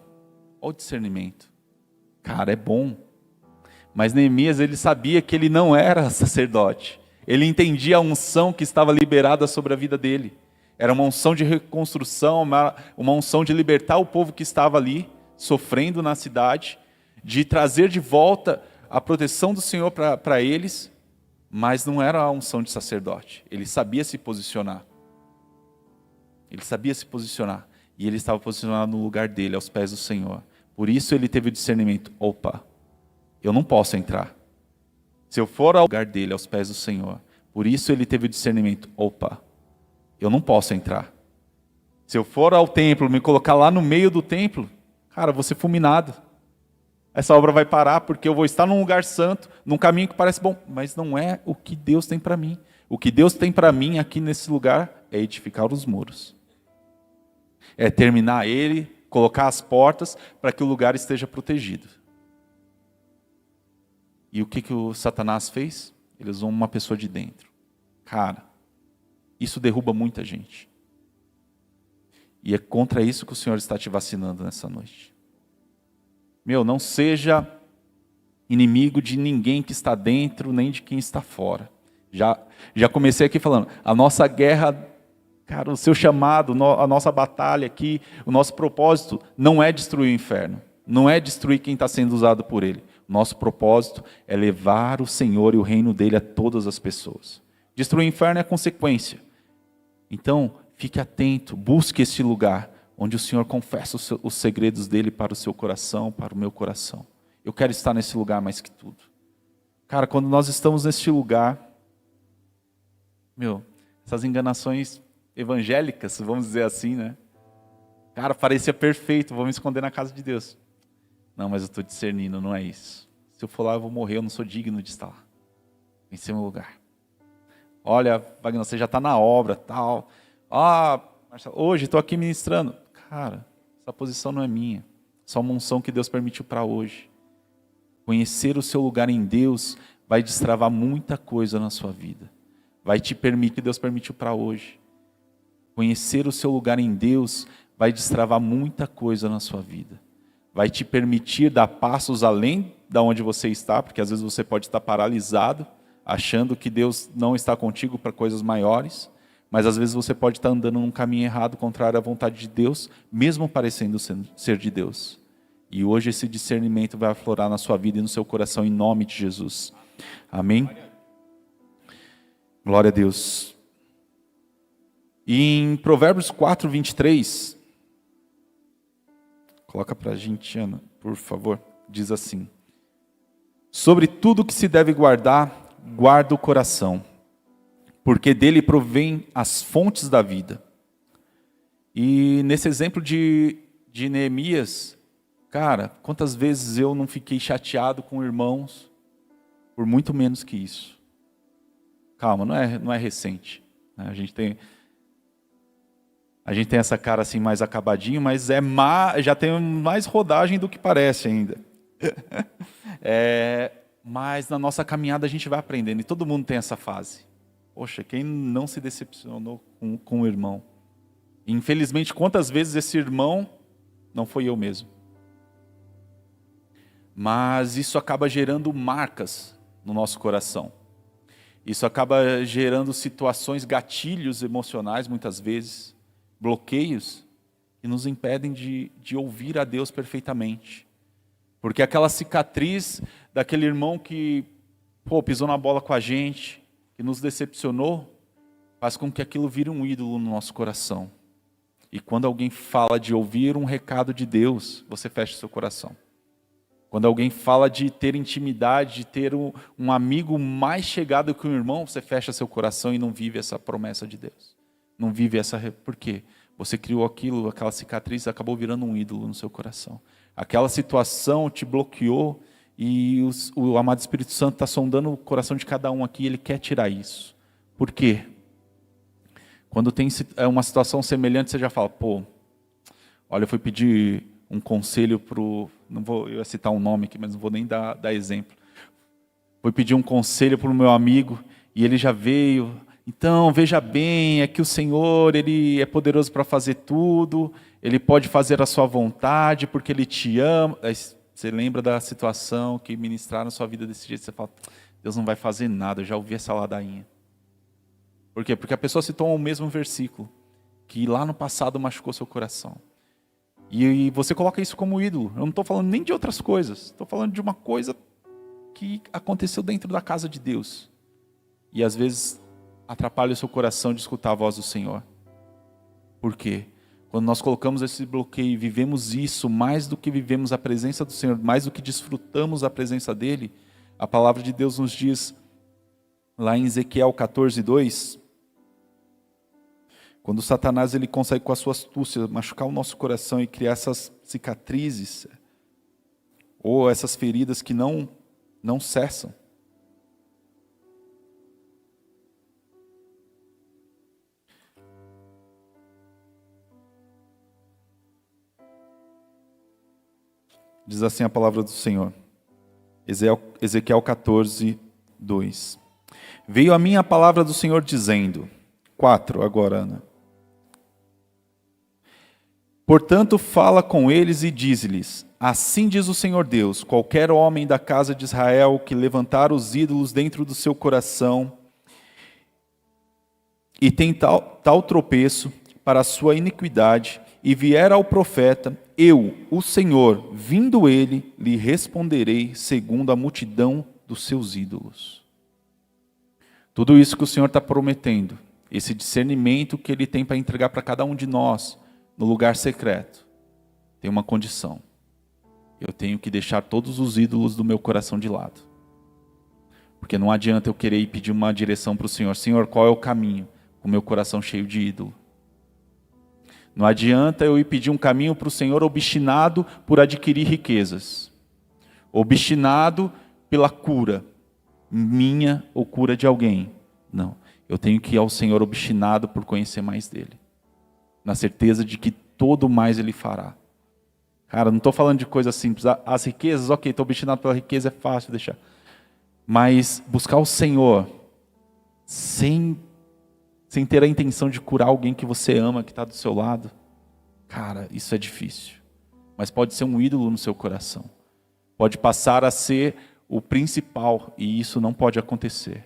Olha o discernimento. Cara, é bom. Mas Neemias, ele sabia que ele não era sacerdote. Ele entendia a unção que estava liberada sobre a vida dele. Era uma unção de reconstrução, uma unção de libertar o povo que estava ali, sofrendo na cidade, de trazer de volta a proteção do Senhor para eles, mas não era a unção de sacerdote. Ele sabia se posicionar. Ele sabia se posicionar. E ele estava posicionado no lugar dele, aos pés do Senhor. Por isso ele teve o discernimento. Opa, eu não posso entrar. Se eu for ao lugar dele, aos pés do Senhor. Por isso ele teve o discernimento. Opa, eu não posso entrar. Se eu for ao templo, me colocar lá no meio do templo, cara, eu vou ser fulminado. Essa obra vai parar porque eu vou estar num lugar santo, num caminho que parece bom, mas não é o que Deus tem para mim. O que Deus tem para mim aqui nesse lugar é edificar os muros. É terminar ele, colocar as portas para que o lugar esteja protegido. E o que o Satanás fez? Ele usou uma pessoa de dentro. Cara, isso derruba muita gente. E é contra isso que o Senhor está te vacinando nessa noite. Não seja inimigo de ninguém que está dentro, nem de quem está fora. Já comecei aqui falando, a nossa guerra, cara, o seu chamado, a nossa batalha aqui, o nosso propósito não é destruir o inferno, não é destruir quem está sendo usado por ele. Nosso propósito é levar o Senhor e o reino dele a todas as pessoas. Destruir o inferno é consequência. Então, fique atento, busque esse lugar onde o Senhor confessa os segredos dele para o seu coração, para o meu coração. Eu quero estar nesse lugar mais que tudo. Cara, quando nós estamos neste lugar, essas enganações evangélicas, vamos dizer assim, né? Cara, parecia perfeito, vou me esconder na casa de Deus. Não, mas eu estou discernindo, não é isso. Se eu for lá, eu vou morrer, eu não sou digno de estar lá. Esse é o meu lugar. Olha, Wagner, você já está na obra, tal. Marcelo, hoje estou aqui ministrando. Cara, essa posição não é minha. Só uma unção que Deus permitiu para hoje. Conhecer o seu lugar em Deus vai destravar muita coisa na sua vida. Vai te permitir, Deus permitiu para hoje. Conhecer o seu lugar em Deus vai destravar muita coisa na sua vida. Vai te permitir dar passos além da onde você está, porque às vezes você pode estar paralisado, achando que Deus não está contigo para coisas maiores. Mas às vezes você pode estar andando num caminho errado, contrário à vontade de Deus, mesmo parecendo ser de Deus. E hoje esse discernimento vai aflorar na sua vida e no seu coração, em nome de Jesus. Amém? Glória a Deus. E em Provérbios 4, 23, coloca para a gente, Ana, por favor, diz assim: sobre tudo que se deve guardar, guarda o coração, porque dele provém as fontes da vida. E nesse exemplo de Neemias, cara, quantas vezes eu não fiquei chateado com irmãos por muito menos que isso. Calma, não é recente. A gente tem essa cara assim mais acabadinho, mas já tem mais rodagem do que parece ainda. Mas na nossa caminhada a gente vai aprendendo, e todo mundo tem essa fase. Poxa, quem não se decepcionou com o irmão? Infelizmente, quantas vezes esse irmão não foi eu mesmo? Mas isso acaba gerando marcas no nosso coração. Isso acaba gerando situações, gatilhos emocionais, muitas vezes, bloqueios, que nos impedem de ouvir a Deus perfeitamente. Porque aquela cicatriz daquele irmão que pisou na bola com a gente, que nos decepcionou, faz com que aquilo vire um ídolo no nosso coração. E quando alguém fala de ouvir um recado de Deus, você fecha seu coração. Quando alguém fala de ter intimidade, de ter um amigo mais chegado que um irmão, você fecha seu coração e não vive essa promessa de Deus. Não vive essa... Por quê? Você criou aquela cicatriz, acabou virando um ídolo no seu coração. Aquela situação te bloqueou e o amado Espírito Santo está sondando o coração de cada um aqui, ele quer tirar isso. Por quê? Quando tem uma situação semelhante, você já fala, olha, eu fui pedir um conselho eu ia citar um nome aqui, mas não vou nem dar exemplo. Fui pedir um conselho para o meu amigo, e ele já veio, então, veja bem, é que o Senhor, Ele é poderoso para fazer tudo, Ele pode fazer a sua vontade, porque Ele te ama. Aí você lembra da situação que ministraram a sua vida desse jeito, você fala, Deus não vai fazer nada, eu já ouvi essa ladainha. Por quê? Porque a pessoa citou o mesmo versículo, que lá no passado machucou seu coração. E você coloca isso como ídolo. Eu não estou falando nem de outras coisas. Estou falando de uma coisa que aconteceu dentro da casa de Deus. E às vezes atrapalha o seu coração de escutar a voz do Senhor. Por quê? Quando nós colocamos esse bloqueio e vivemos isso, mais do que vivemos a presença do Senhor, mais do que desfrutamos a presença dEle, a palavra de Deus nos diz, lá em Ezequiel 14:2, quando Satanás ele consegue com a sua astúcia machucar o nosso coração e criar essas cicatrizes, ou essas feridas que não cessam. Diz assim a palavra do Senhor, Ezequiel 14:2. Veio a mim a palavra do Senhor dizendo, 4 agora, Ana. Portanto, fala com eles e diz-lhes, assim diz o Senhor Deus, qualquer homem da casa de Israel que levantar os ídolos dentro do seu coração e tem tal tropeço para a sua iniquidade e vier ao profeta, eu, o Senhor, vindo ele, lhe responderei segundo a multidão dos seus ídolos. Tudo isso que o Senhor está prometendo, esse discernimento que Ele tem para entregar para cada um de nós, no lugar secreto, tem uma condição. Eu tenho que deixar todos os ídolos do meu coração de lado. Porque não adianta eu querer ir pedir uma direção para o Senhor. Senhor, qual é o caminho? Com o meu coração cheio de ídolo. Não adianta eu ir pedir um caminho para o Senhor obstinado por adquirir riquezas. Obstinado pela cura minha ou cura de alguém. Não. Eu tenho que ir ao Senhor obstinado por conhecer mais dEle. Na certeza de que todo mais Ele fará. Cara, não estou falando de coisa simples. As riquezas, ok, estou obstinado pela riqueza, é fácil deixar. Mas buscar o Senhor sem ter a intenção de curar alguém que você ama, que está do seu lado, cara, isso é difícil. Mas pode ser um ídolo no seu coração. Pode passar a ser o principal, e isso não pode acontecer.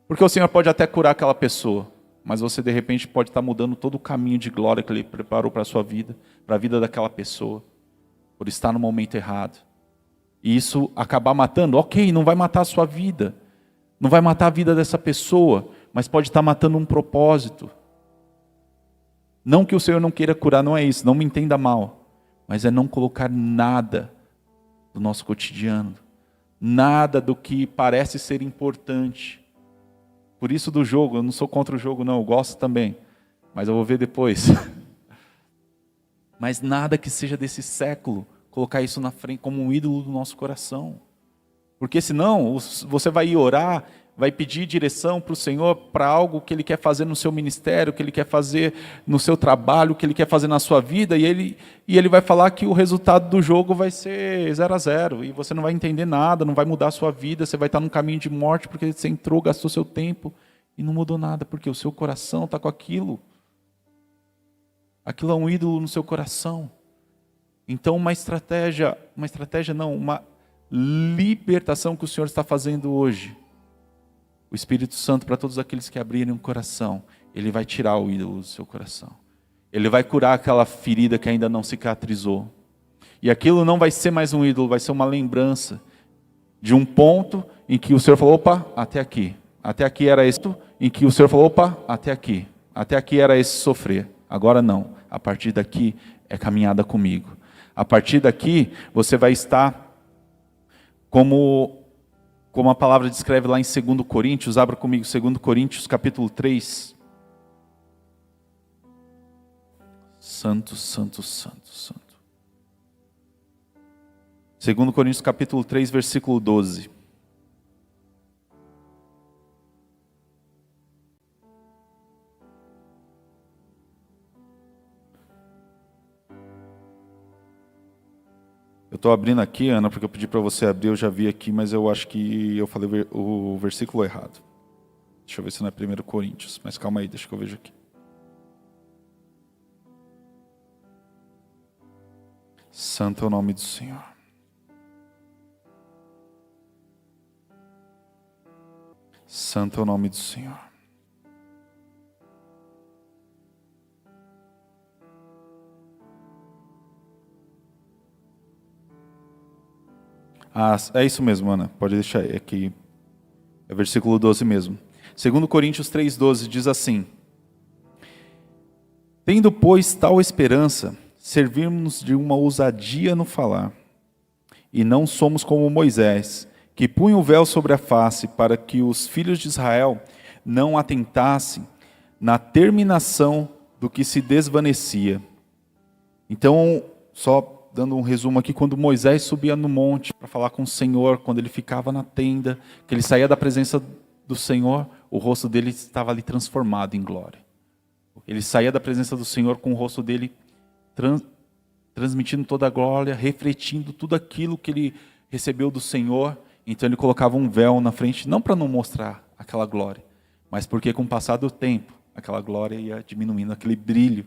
Porque o Senhor pode até curar aquela pessoa, mas você de repente pode estar mudando todo o caminho de glória que Ele preparou para a sua vida, para a vida daquela pessoa, por estar no momento errado. E isso acabar matando, ok, não vai matar a sua vida, não vai matar a vida dessa pessoa, mas pode estar matando um propósito. Não que o Senhor não queira curar, não é isso, não me entenda mal, mas é não colocar nada do nosso cotidiano, nada do que parece ser importante. Por isso do jogo, eu não sou contra o jogo não, eu gosto também, mas eu vou ver depois. Mas nada que seja desse século, colocar isso na frente como um ídolo do nosso coração. Porque senão, você vai ir orar, vai pedir direção para o Senhor para algo que Ele quer fazer no seu ministério, que Ele quer fazer no seu trabalho, que Ele quer fazer na sua vida, e Ele vai falar que o resultado do jogo vai ser 0-0, e você não vai entender nada, não vai mudar a sua vida, você vai estar num caminho de morte, porque você entrou, gastou seu tempo, e não mudou nada, porque o seu coração está com aquilo. Aquilo é um ídolo no seu coração. Então uma libertação que o Senhor está fazendo hoje. O Espírito Santo, para todos aqueles que abrirem o coração, Ele vai tirar o ídolo do seu coração. Ele vai curar aquela ferida que ainda não cicatrizou. E aquilo não vai ser mais um ídolo, vai ser uma lembrança de um ponto em que o Senhor falou, opa, até aqui. Até aqui era esse, em que o Senhor falou, opa, até aqui. Até aqui era esse sofrer. Agora não. A partir daqui é caminhada comigo. A partir daqui você vai estar como a palavra descreve lá em 2 Coríntios, abra comigo 2 Coríntios capítulo 3. Santo, santo, santo, santo. 2 Coríntios capítulo 3, versículo 12. Eu estou abrindo aqui, Ana, porque eu pedi para você abrir, eu já vi aqui, mas eu acho que eu falei o versículo errado. Deixa eu ver se não é 1 Coríntios, mas calma aí, deixa que eu vejo aqui. Santo é o nome do Senhor. Santo é o nome do Senhor. Ah, é isso mesmo, Ana. Pode deixar aqui. É versículo 12 mesmo. 2 Coríntios 3,12 diz assim: tendo, pois, tal esperança, servirmos de uma ousadia no falar, e não somos como Moisés, que punha o véu sobre a face, para que os filhos de Israel não atentassem na terminação do que se desvanecia. Então, só dando um resumo aqui, quando Moisés subia no monte para falar com o Senhor, quando ele ficava na tenda, que ele saía da presença do Senhor, o rosto dele estava ali transformado em glória. Ele saía da presença do Senhor com o rosto dele transmitindo toda a glória, refletindo tudo aquilo que ele recebeu do Senhor. Então ele colocava um véu na frente, não para não mostrar aquela glória, mas porque com o passar do tempo, aquela glória ia diminuindo, aquele brilho,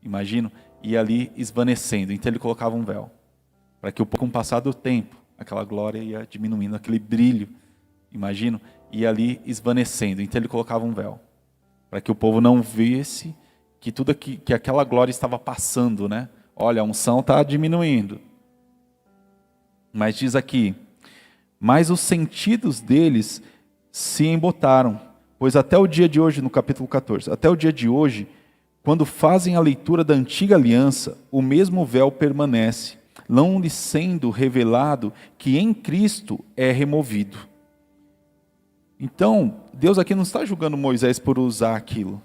imagino, ia ali esvanecendo. Então ele colocava um véu, para que com o passar do tempo, aquela glória ia diminuindo, aquele brilho, imagino, ia ali esvanecendo. Então ele colocava um véu, para que o povo não visse que tudo que aquela glória estava passando, né? Olha, a unção está diminuindo. Mas diz aqui, mas os sentidos deles se embotaram, pois até o dia de hoje, no capítulo 14, até o dia de hoje, quando fazem a leitura da antiga aliança, o mesmo véu permanece, não lhe sendo revelado que em Cristo é removido. Então, Deus aqui não está julgando Moisés por usar aquilo,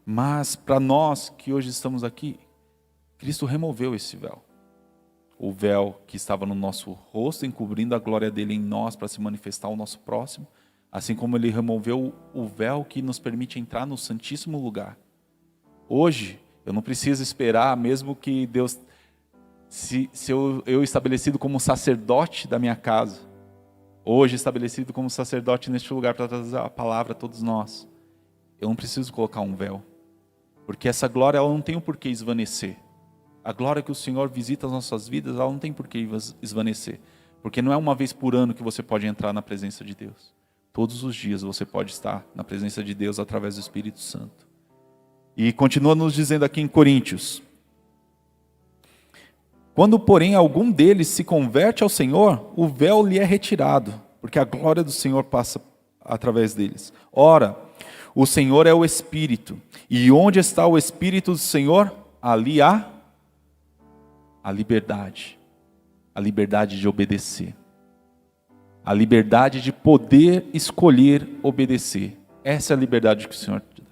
mas para nós que hoje estamos aqui, Cristo removeu esse véu. O véu que estava no nosso rosto, encobrindo a glória dele em nós para se manifestar ao nosso próximo, assim como ele removeu o véu que nos permite entrar no Santíssimo Lugar. Hoje, eu não preciso esperar, mesmo que Deus, se eu estabelecido como sacerdote da minha casa, hoje estabelecido como sacerdote neste lugar para trazer a palavra a todos nós, eu não preciso colocar um véu, porque essa glória ela não tem o porquê esvanecer. A glória que o Senhor visita as nossas vidas, ela não tem porquê esvanecer, porque não é uma vez por ano que você pode entrar na presença de Deus. Todos os dias você pode estar na presença de Deus através do Espírito Santo. E continua nos dizendo aqui em Coríntios: quando, porém, algum deles se converte ao Senhor, o véu lhe é retirado, porque a glória do Senhor passa através deles. Ora, o Senhor é o Espírito, e onde está o Espírito do Senhor, ali há a liberdade de obedecer, a liberdade de poder escolher obedecer. Essa é a liberdade que o Senhor te dá.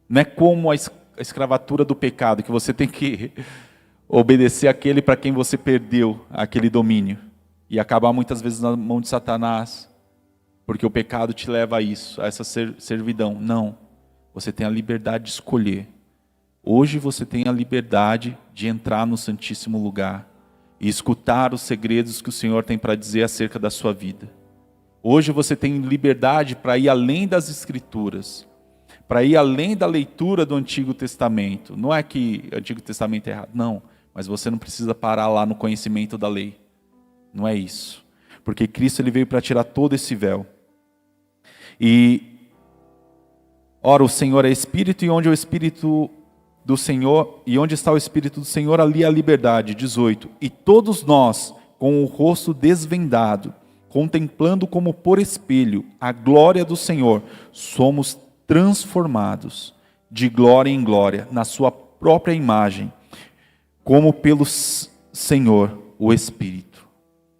Não é como a escravatura do pecado, que você tem que obedecer aquele para quem você perdeu aquele domínio, e acabar muitas vezes na mão de Satanás, porque o pecado te leva a isso, a essa servidão. Não, você tem a liberdade de escolher. Hoje você tem a liberdade de entrar no Santíssimo Lugar e escutar os segredos que o Senhor tem para dizer acerca da sua vida. Hoje você tem liberdade para ir além das Escrituras, para ir além da leitura do Antigo Testamento. Não é que o Antigo Testamento é errado, não, mas você não precisa parar lá no conhecimento da lei. Não é isso, porque Cristo ele veio para tirar todo esse véu. E, ora, o Senhor é Espírito, e onde o Espírito do Senhor, e onde está o Espírito do Senhor, ali há liberdade. 18. E todos nós, com o rosto desvendado, contemplando como por espelho a glória do Senhor, somos transformados de glória em glória, na sua própria imagem, como pelo Senhor, o Espírito.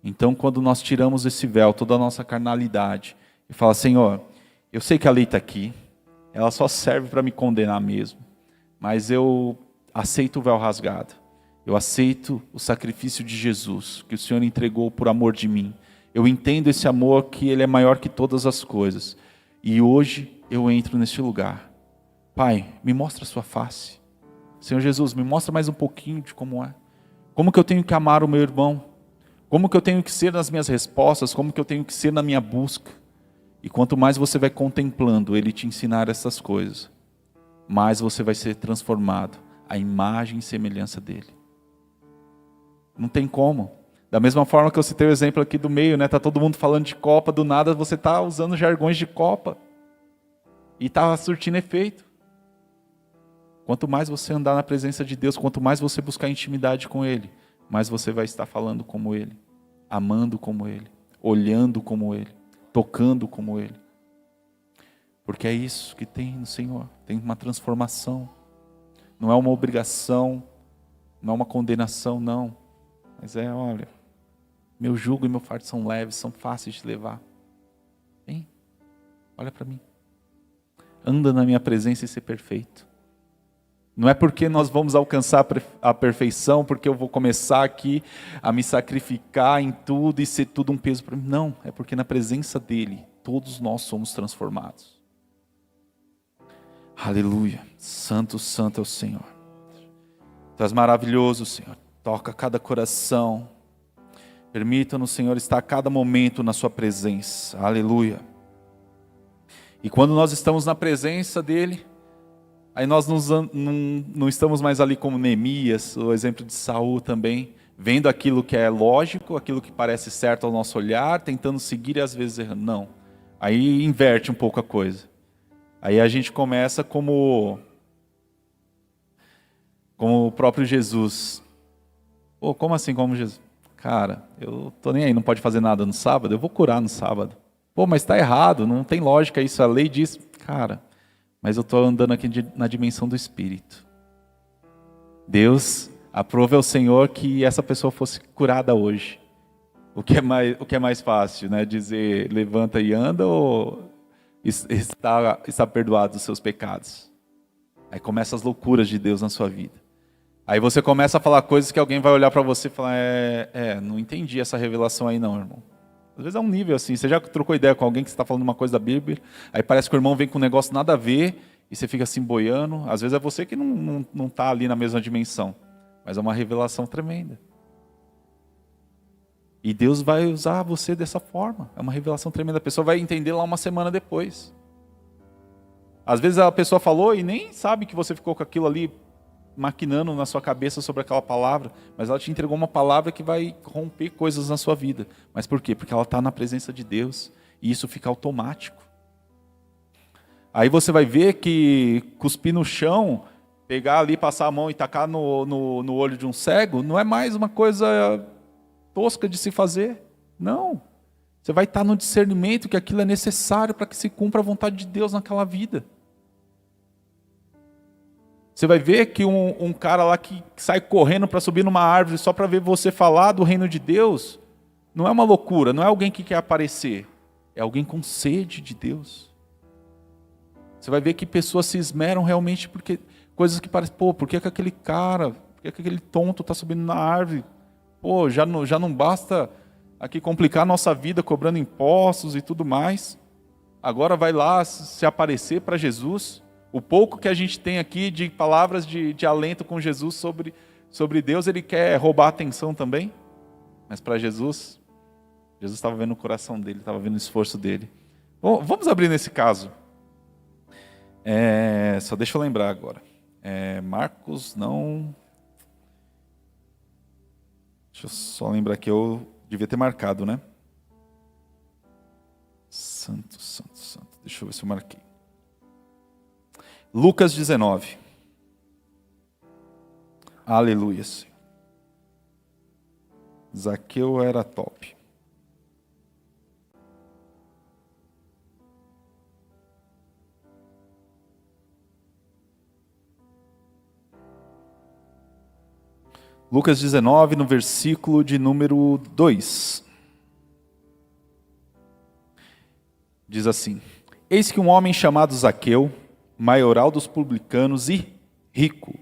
Então, quando nós tiramos esse véu, toda a nossa carnalidade, e fala, Senhor, eu sei que a lei está aqui, ela só serve para me condenar mesmo, mas eu aceito o véu rasgado, eu aceito o sacrifício de Jesus, que o Senhor entregou por amor de mim. Eu entendo esse amor, que Ele é maior que todas as coisas, e hoje eu entro nesse lugar. Pai, me mostra a sua face. Senhor Jesus, me mostra mais um pouquinho de como é. Como que eu tenho que amar o meu irmão? Como que eu tenho que ser nas minhas respostas? Como que eu tenho que ser na minha busca? E quanto mais você vai contemplando Ele te ensinar essas coisas, mais você vai ser transformado à imagem e semelhança dEle. Não tem como. Da mesma forma que eu citei o exemplo aqui do meio, né? Tá todo mundo falando de Copa, do nada você está usando jargões de Copa. E está surtindo efeito. Quanto mais você andar na presença de Deus, quanto mais você buscar intimidade com Ele, mais você vai estar falando como Ele, amando como Ele, olhando como Ele, tocando como Ele. Porque é isso que tem no Senhor, tem uma transformação. Não é uma obrigação, não é uma condenação, não. Mas é, olha, meu jugo e meu fardo são leves, são fáceis de levar. Vem, olha para mim. Anda na minha presença e ser perfeito. Não é porque nós vamos alcançar a perfeição, porque eu vou começar aqui a me sacrificar em tudo e ser tudo um peso para mim. Não, é porque na presença dEle, todos nós somos transformados. Aleluia. Santo, santo é o Senhor. Tu és maravilhoso, Senhor. Toca cada coração. Permita-nos, Senhor, estar a cada momento na sua presença. Aleluia. E quando nós estamos na presença dEle, aí nós não estamos mais ali como Neemias, o exemplo de Saul também, vendo aquilo que é lógico, aquilo que parece certo ao nosso olhar, tentando seguir e às vezes errando. Não. Aí inverte um pouco a coisa. Aí a gente começa como o próprio Jesus. Pô, como assim como Jesus? Cara, eu tô nem aí, não pode fazer nada no sábado, eu vou curar no sábado. Pô, mas está errado, não tem lógica isso, a lei diz. Cara, mas eu estou andando aqui na dimensão do Espírito. Deus, aprove ao Senhor que essa pessoa fosse curada hoje. O que é mais fácil, né? Dizer levanta e anda ou está perdoado dos seus pecados? Aí começam as loucuras de Deus na sua vida. Aí você começa a falar coisas que alguém vai olhar para você e falar, não entendi essa revelação aí não, irmão. Às vezes é um nível assim, você já trocou ideia com alguém que está falando uma coisa da Bíblia, aí parece que o irmão vem com um negócio nada a ver, e você fica assim boiando, às vezes é você que não está ali na mesma dimensão, mas é uma revelação tremenda. E Deus vai usar você dessa forma, é uma revelação tremenda, a pessoa vai entender lá uma semana depois. Às vezes a pessoa falou e nem sabe que você ficou com aquilo ali, maquinando na sua cabeça sobre aquela palavra, mas ela te entregou uma palavra que vai romper coisas na sua vida. Mas por quê? Porque ela está na presença de Deus, e isso fica automático. Aí você vai ver que cuspir no chão, pegar ali, passar a mão e tacar no olho de um cego, não é mais uma coisa tosca de se fazer. Não. Você vai estar no discernimento que aquilo é necessário para que se cumpra a vontade de Deus naquela vida. Você vai ver que um cara lá que sai correndo para subir numa árvore só para ver você falar do reino de Deus, não é uma loucura, não é alguém que quer aparecer, é alguém com sede de Deus. Você vai ver que pessoas se esmeram realmente porque coisas que parecem, por que aquele cara, por que aquele tonto está subindo na árvore? Já não basta aqui complicar a nossa vida cobrando impostos e tudo mais. agora vai lá se aparecer para Jesus. O pouco que a gente tem aqui de palavras de alento com Jesus sobre Deus, ele quer roubar a atenção também. Mas para Jesus estava vendo o coração dele, estava vendo o esforço dele. Bom, vamos abrir nesse caso. Só deixa eu lembrar agora. Marcos, não... Deixa eu só lembrar que eu devia ter marcado, né? Santo. Deixa eu ver se eu marquei. Lucas 19. Aleluia, Senhor. Zaqueu era top. Lucas 19, no versículo de número 2. Diz assim: Eis que um homem chamado Zaqueu, maioral dos publicanos e rico.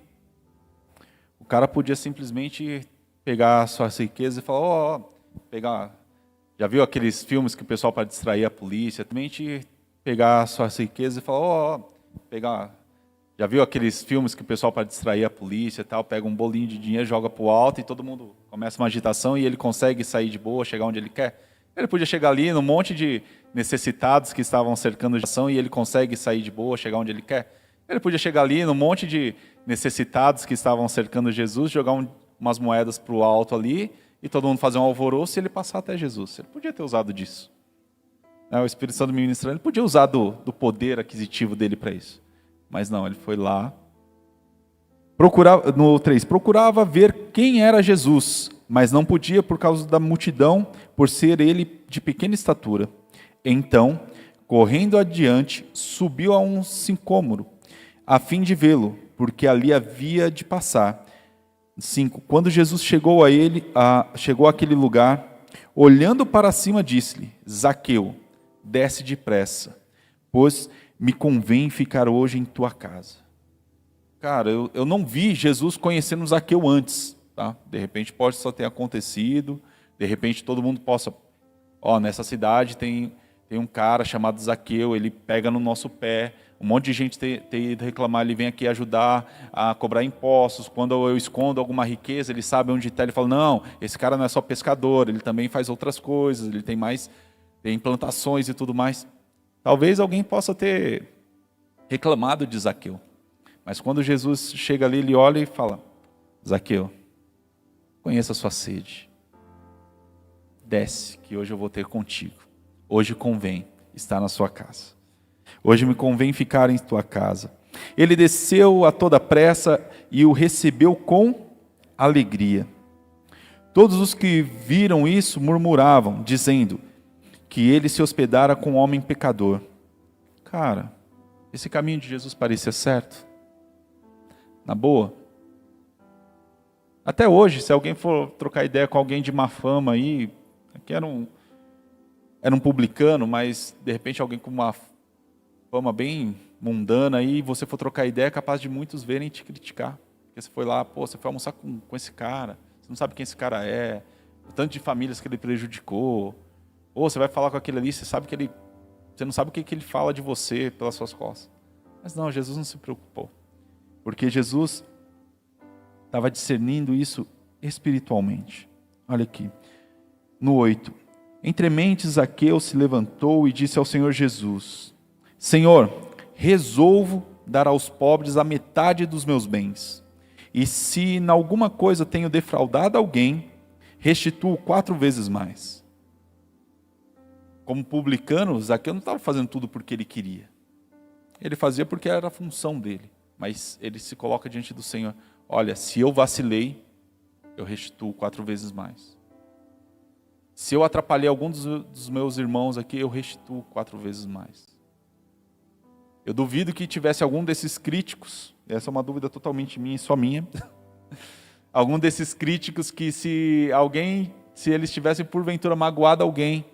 O cara podia simplesmente pegar suas riquezas e falar, pegar... Já viu aqueles filmes que o pessoal, para distrair a polícia, simplesmente pegar suas riquezas e falar, pegar... Já viu aqueles filmes que o pessoal, para distrair a polícia, tal, pega um bolinho de dinheiro, joga para o alto e todo mundo começa uma agitação e ele consegue sair de boa, chegar onde ele quer? Ele podia chegar ali num monte de necessitados que estavam cercando a ação e ele consegue sair de boa, chegar onde ele quer? Ele podia chegar ali num monte de necessitados que estavam cercando Jesus, jogar umas moedas para o alto ali e todo mundo fazer um alvoroço e ele passar até Jesus. Ele podia ter usado disso. O Espírito Santo me ministrando, ele podia usar do poder aquisitivo dele para isso. Mas não, ele foi lá, no 3, procurava ver quem era Jesus, mas não podia por causa da multidão, por ser ele de pequena estatura. Então, correndo adiante, subiu a um sicômoro, a fim de vê-lo, porque ali havia de passar. 5. Quando Jesus chegou àquele lugar, olhando para cima, disse-lhe: Zaqueu, desce depressa, pois me convém ficar hoje em tua casa. Cara, eu não vi Jesus conhecendo Zaqueu antes, tá? De repente pode só ter acontecido, de repente todo mundo possa... nessa cidade tem um cara chamado Zaqueu, ele pega no nosso pé, um monte de gente tem ido reclamar, ele vem aqui ajudar a cobrar impostos, quando eu escondo alguma riqueza, ele sabe onde está, ele fala, não, esse cara não é só pescador, ele também faz outras coisas, ele tem plantações e tudo mais. Talvez alguém possa ter reclamado de Zaqueu. Mas quando Jesus chega ali, ele olha e fala: Zaqueu, conheça a sua sede. Desce, que hoje eu vou ter contigo. Hoje convém estar na sua casa. Hoje me convém ficar em tua casa. Ele desceu a toda pressa e o recebeu com alegria. Todos os que viram isso murmuravam, dizendo que ele se hospedara com um homem pecador. Cara, esse caminho de Jesus parecia certo? Na boa? Até hoje, se alguém for trocar ideia com alguém de má fama aí, aqui era um publicano, mas de repente alguém com uma fama bem mundana aí, você for trocar ideia, é capaz de muitos verem e te criticar. Porque você foi lá, você foi almoçar com esse cara, você não sabe quem esse cara é, o tanto de famílias que ele prejudicou. Ou você vai falar com aquele ali, você não sabe o que ele fala de você pelas suas costas. Mas não, Jesus não se preocupou. Porque Jesus estava discernindo isso espiritualmente. Olha aqui, no 8. Entre mentes, Zaqueu se levantou e disse ao Senhor Jesus: Senhor, resolvo dar aos pobres a metade dos meus bens. E se em alguma coisa tenho defraudado alguém, restituo 4 vezes mais. Como publicano, Zaqueu não estava fazendo tudo porque ele queria. Ele fazia porque era a função dele. Mas ele se coloca diante do Senhor. Olha, se eu vacilei, eu restituo 4 vezes mais. Se eu atrapalhei algum dos meus irmãos aqui, eu restituo 4 vezes mais. Eu duvido que tivesse algum desses críticos, essa é uma dúvida totalmente minha e só minha, algum desses críticos que se eles tivessem porventura magoado alguém,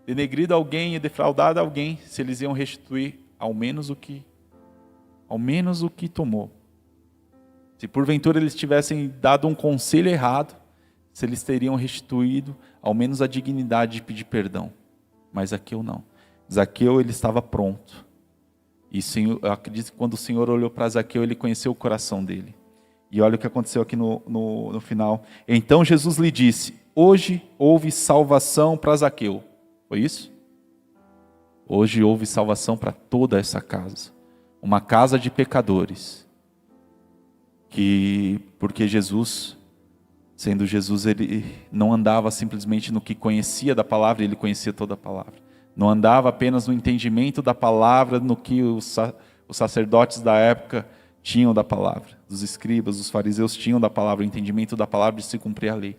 denegrido alguém e defraudado alguém, se eles iam restituir ao menos o que tomou. Se porventura eles tivessem dado um conselho errado, se eles teriam restituído ao menos a dignidade de pedir perdão. Mas Zaqueu não. Zaqueu, ele estava pronto. E eu acredito que quando o Senhor olhou para Zaqueu, ele conheceu o coração dele. E olha o que aconteceu aqui no final. Então Jesus lhe disse: hoje houve salvação para Zaqueu. Foi isso? Hoje houve salvação para toda essa casa. Uma casa de pecadores. Porque Jesus, sendo Jesus, ele não andava simplesmente no que conhecia da palavra, ele conhecia toda a palavra. Não andava apenas no entendimento da palavra, no que os sacerdotes da época tinham da palavra. Os escribas, os fariseus tinham da palavra, o entendimento da palavra de se cumprir a lei.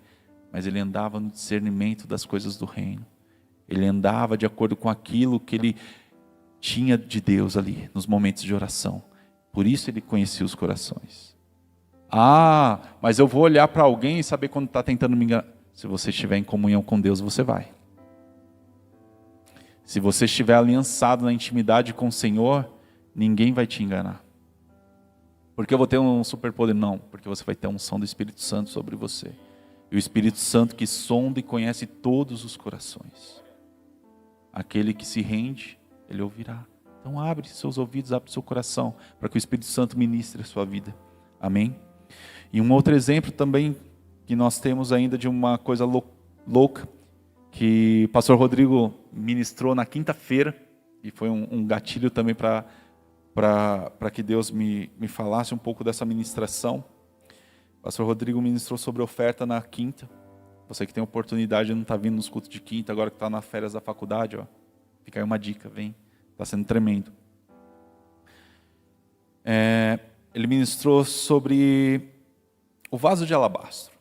Mas ele andava no discernimento das coisas do reino. Ele andava de acordo com aquilo que ele tinha de Deus ali, nos momentos de oração. Por isso ele conhecia os corações. Ah, mas eu vou olhar para alguém e saber quando está tentando me enganar. Se você estiver em comunhão com Deus, você vai. Se você estiver aliançado na intimidade com o Senhor, ninguém vai te enganar. Porque eu vou ter um superpoder? Não, porque você vai ter a unção do Espírito Santo sobre você. E o Espírito Santo que sonda e conhece todos os corações. Aquele que se rende, ele ouvirá. Então abre seus ouvidos, abre seu coração, para que o Espírito Santo ministre a sua vida. Amém? E um outro exemplo também, que nós temos ainda de uma coisa louca, que o pastor Rodrigo ministrou na quinta-feira, e foi um gatilho também para que Deus me falasse um pouco dessa ministração. O pastor Rodrigo ministrou sobre oferta na quinta. Você que tem oportunidade de não estar vindo nos cultos de quinta, agora que está nas férias da faculdade, ó, fica aí uma dica, vem, está sendo tremendo. Ele ministrou sobre o vaso de alabastro.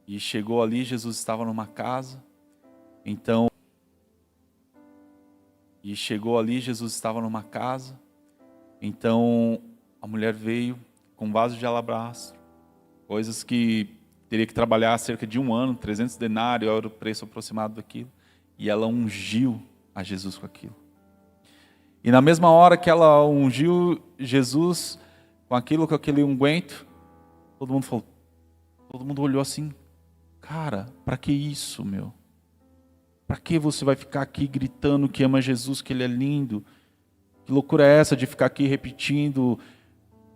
E chegou ali, Jesus estava numa casa, então a mulher veio com um vaso de alabastro, coisas que teria que trabalhar cerca de 1 ano, 300 denários, era o preço aproximado daquilo, e ela ungiu a Jesus com aquilo. E na mesma hora que ela ungiu Jesus com aquele unguento, todo mundo olhou assim: cara, para que isso, meu? Para que você vai ficar aqui gritando que ama Jesus, que ele é lindo? Que loucura é essa de ficar aqui repetindo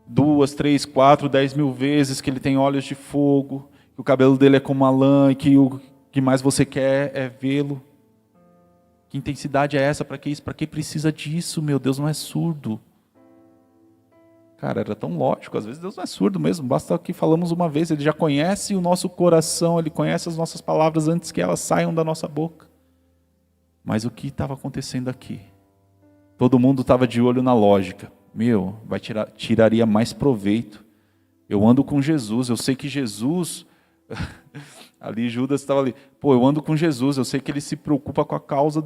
2, 3, 4, 10 mil vezes que ele tem olhos de fogo, que o cabelo dele é como uma lã e que o que mais você quer é vê-lo? Que intensidade é essa? Para que isso? Para que precisa disso, meu? Deus não é surdo. Cara, era tão lógico. Às vezes Deus não é surdo mesmo. Basta que falamos uma vez. Ele já conhece o nosso coração. Ele conhece as nossas palavras antes que elas saiam da nossa boca. Mas o que estava acontecendo aqui? Todo mundo estava de olho na lógica. Meu, tiraria mais proveito. Eu ando com Jesus. Eu sei que Jesus... ali Judas estava ali. Pô, eu ando com Jesus. Eu sei que ele se preocupa com a causa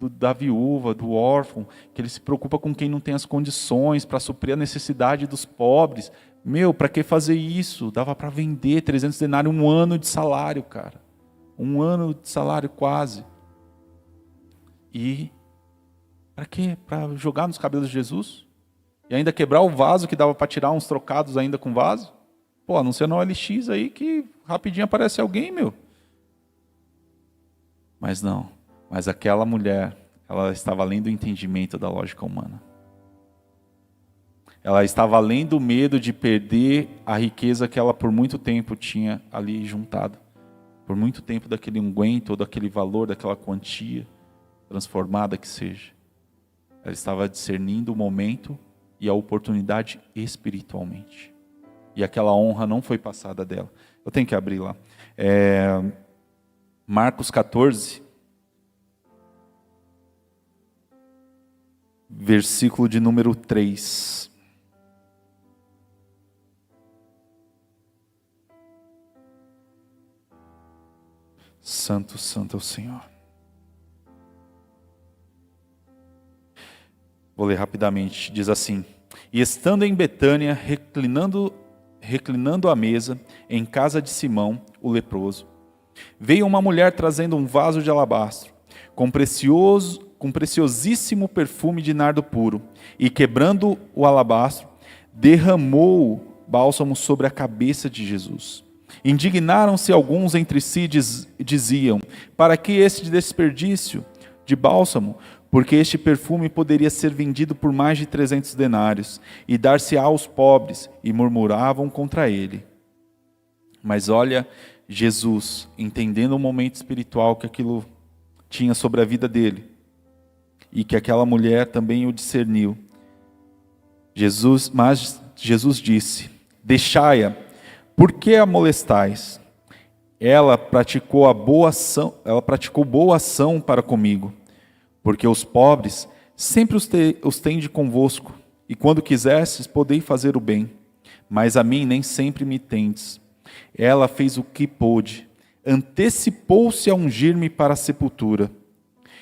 da viúva, do órfão, que ele se preocupa com quem não tem as condições para suprir a necessidade dos pobres. Meu, para que fazer isso? Dava para vender 300 denários, 1 ano de salário, cara. 1 ano de salário quase. E para quê? Para jogar nos cabelos de Jesus? E ainda quebrar o vaso que dava para tirar uns trocados ainda com vaso? Pô, anuncia no OLX aí que rapidinho aparece alguém, meu. Mas não. Mas aquela mulher, ela estava além do entendimento da lógica humana. Ela estava além do medo de perder a riqueza que ela por muito tempo tinha ali juntado. Por muito tempo daquele unguento, ou daquele valor, daquela quantia transformada que seja. Ela estava discernindo o momento e a oportunidade espiritualmente. E aquela honra não foi passada dela. Eu tenho que abrir lá. Marcos 14... versículo de número 3. Santo, santo é o Senhor. Vou ler rapidamente. Diz assim: e estando em Betânia, reclinando à mesa, em casa de Simão, o leproso, veio uma mulher trazendo um vaso de alabastro, com preciosíssimo perfume de nardo puro, e quebrando o alabastro, derramou bálsamo sobre a cabeça de Jesus. Indignaram-se alguns entre si, diziam: para que este desperdício de bálsamo? Porque este perfume poderia ser vendido por mais de 300 denários e dar-se aos pobres, e murmuravam contra ele. Mas olha, Jesus, entendendo o momento espiritual que aquilo tinha sobre a vida dele, e que aquela mulher também o discerniu, mas Jesus disse: deixai-a, por que a molestais? Ela praticou boa ação para comigo, porque os pobres sempre os tende convosco, e quando quisestes, podeis fazer o bem, mas a mim nem sempre me tendes. Ela fez o que pôde, antecipou-se a ungir-me para a sepultura.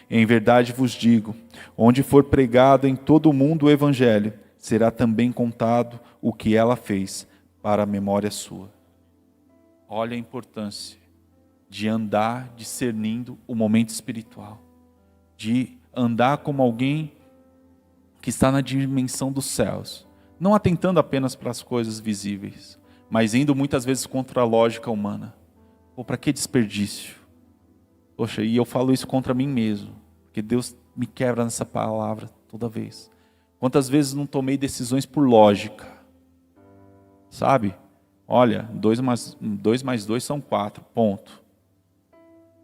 Em verdade vos digo, onde for pregado em todo o mundo o evangelho, será também contado o que ela fez para a memória sua. Olha a importância de andar discernindo o momento espiritual, de andar como alguém que está na dimensão dos céus, não atentando apenas para as coisas visíveis, mas indo muitas vezes contra a lógica humana. Ou para que desperdício? Poxa, e eu falo isso contra mim mesmo, porque Deus me quebra nessa palavra toda vez. Quantas vezes não tomei decisões por lógica? Sabe? Olha, 2 mais 2 são 4, ponto.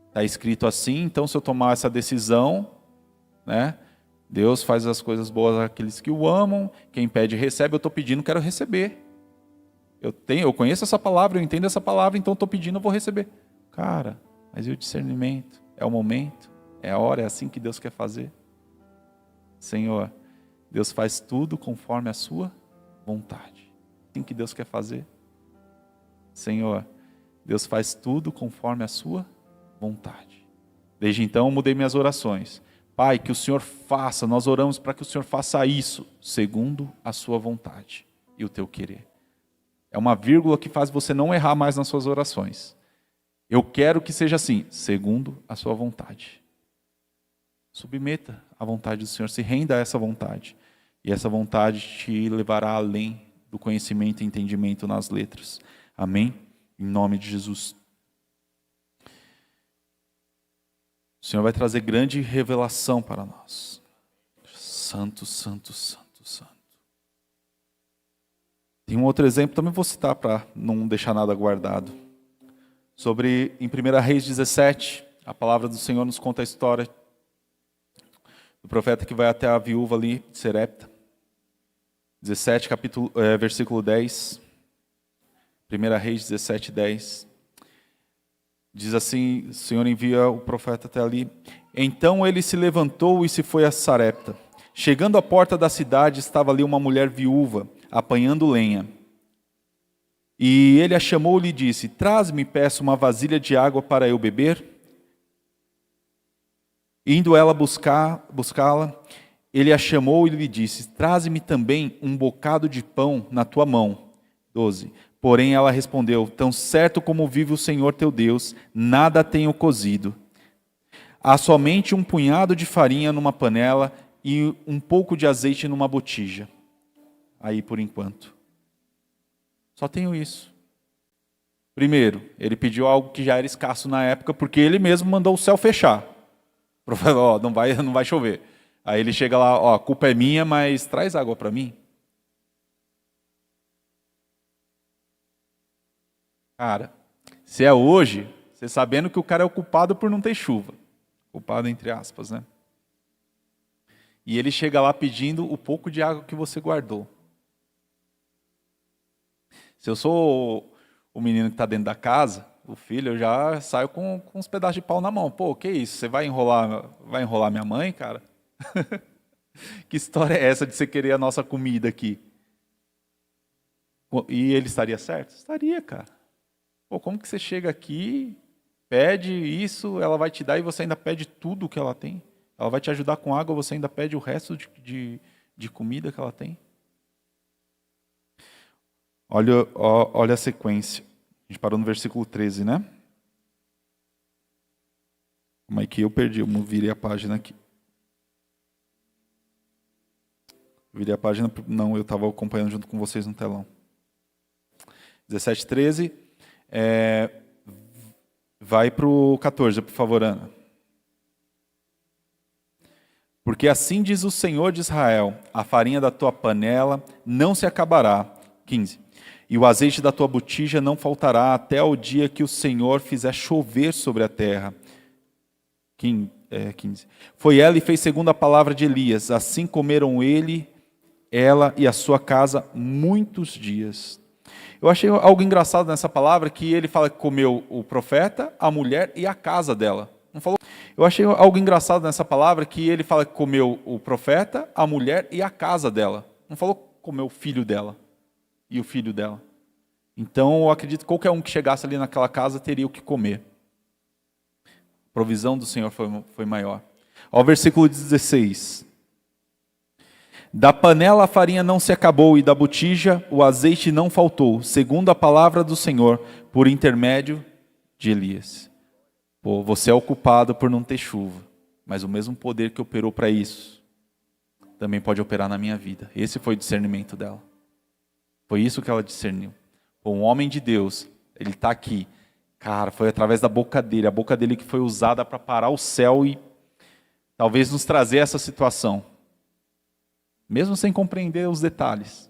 Está escrito assim, então se eu tomar essa decisão, né? Deus faz as coisas boas àqueles que o amam, quem pede recebe, eu estou pedindo, quero receber. Eu conheço essa palavra, eu entendo essa palavra, então estou pedindo, eu vou receber. Cara, mas e o discernimento? É o momento? É a hora? É assim que Deus quer fazer? Senhor, Deus faz tudo conforme a sua vontade. É assim que Deus quer fazer? Senhor, Deus faz tudo conforme a sua vontade. Desde então eu mudei minhas orações. Pai, que o Senhor faça, nós oramos para que o Senhor faça isso, segundo a sua vontade e o teu querer. É uma vírgula que faz você não errar mais nas suas orações. Eu quero que seja assim, segundo a sua vontade. Submeta à vontade do Senhor, se renda a essa vontade. E essa vontade te levará além do conhecimento e entendimento nas letras. Amém? Em nome de Jesus. O Senhor vai trazer grande revelação para nós. Santo, santo, santo, santo. Tem um outro exemplo, também vou citar para não deixar nada guardado. Em 1 Reis 17, a palavra do Senhor nos conta a história do profeta que vai até a viúva ali de Serepta. 17, versículo 10. 1 Reis 17, 10. Diz assim, o Senhor envia o profeta até ali. Então ele se levantou e se foi a Sarepta. Chegando à porta da cidade, estava ali uma mulher viúva, apanhando lenha. E ele a chamou e lhe disse: traze-me, peço, uma vasilha de água para eu beber. Indo ela buscá-la, ele a chamou e lhe disse: traze-me também um bocado de pão na tua mão. 12. Porém ela respondeu: tão certo como vive o Senhor teu Deus, nada tenho cozido. Há somente um punhado de farinha numa panela e um pouco de azeite numa botija. Aí por enquanto. Só tenho isso. Primeiro, ele pediu algo que já era escasso na época, porque ele mesmo mandou o céu fechar. Ó, não vai chover. Aí ele chega lá, ó, a culpa é minha, mas traz água para mim. Cara, se é hoje, você sabendo que o cara é o culpado por não ter chuva. Culpado entre aspas, né? E ele chega lá pedindo o pouco de água que você guardou. Se eu sou o menino que está dentro da casa, o filho, eu já saio com uns pedaços de pau na mão. Pô, que isso? Você vai enrolar minha mãe, cara? Que história é essa de você querer a nossa comida aqui? E ele estaria certo? Estaria, cara. Pô, como que você chega aqui, pede isso, ela vai te dar e você ainda pede tudo que ela tem? Ela vai te ajudar com água, você ainda pede o resto de comida que ela tem? Olha a sequência. A gente parou no versículo 13, né? Como é que eu perdi? Eu virei a página aqui. Virei a página, não, eu estava acompanhando junto com vocês no telão. 17, 13. Vai para o 14, por favor, Ana. Porque assim diz o Senhor de Israel, a farinha da tua panela não se acabará. 15. E o azeite da tua botija não faltará até o dia que o Senhor fizer chover sobre a terra. 15. Foi ela e fez segundo a palavra de Elias. Assim comeram ela e a sua casa muitos dias. Eu achei algo engraçado nessa palavra, que ele fala que comeu o profeta, a mulher e a casa dela. Não falou? Eu achei algo engraçado nessa palavra, que ele fala que comeu o profeta, a mulher e a casa dela. Não falou que comeu o filho dela e o filho dela. Então, eu acredito que qualquer um que chegasse ali naquela casa teria o que comer. A provisão do Senhor foi maior. Ao versículo 16. Da panela a farinha não se acabou, e da botija o azeite não faltou, segundo a palavra do Senhor, por intermédio de Elias. Pô, você é o culpado por não ter chuva, mas o mesmo poder que operou para isso, também pode operar na minha vida. Esse foi o discernimento dela. Foi isso que ela discerniu. Pô, um homem de Deus, ele está aqui. Cara, foi através da boca dele, a boca dele que foi usada para parar o céu e talvez nos trazer essa situação. Mesmo sem compreender os detalhes.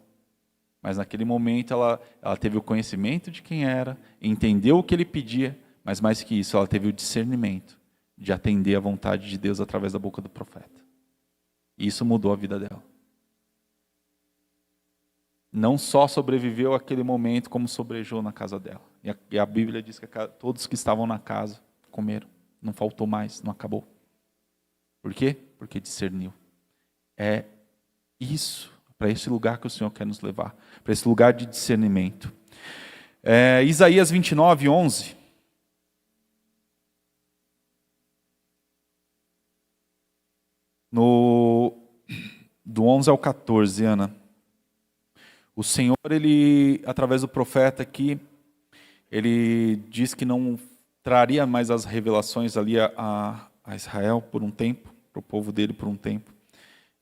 Mas naquele momento ela teve o conhecimento de quem era, entendeu o que ele pedia, mas mais que isso, ela teve o discernimento de atender à vontade de Deus através da boca do profeta. E isso mudou a vida dela. Não só sobreviveu àquele momento, como sobrejou na casa dela. E a Bíblia diz que todos que estavam na casa comeram. Não faltou mais, não acabou. Por quê? Porque discerniu. É isso, para esse lugar que o Senhor quer nos levar. Para esse lugar de discernimento. Isaías 29, 11. Do 11 ao 14, Ana. O Senhor, ele, através do profeta aqui, ele diz que não traria mais as revelações ali a Israel por um tempo, para o povo dele por um tempo.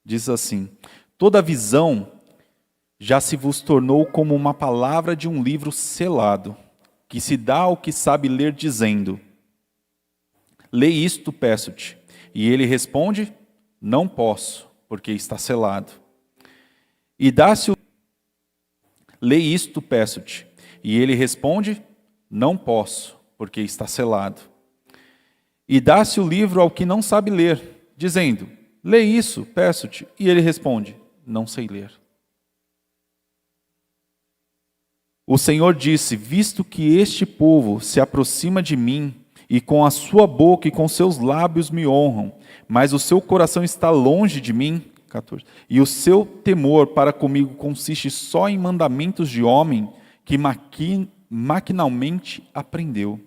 Diz assim: toda visão já se vos tornou como uma palavra de um livro selado, que se dá ao que sabe ler, dizendo: lê isto, peço-te. E ele responde: não posso, porque está selado. E dá-se o lê isto, peço-te. E ele responde: não posso, porque está selado. E dá-se o livro ao que não sabe ler, dizendo: lê isso, peço-te. E ele responde: não sei ler. O Senhor disse: visto que este povo se aproxima de mim, e com a sua boca e com seus lábios me honram, mas o seu coração está longe de mim, 14. E o seu temor para comigo consiste só em mandamentos de homem que maquinalmente aprendeu.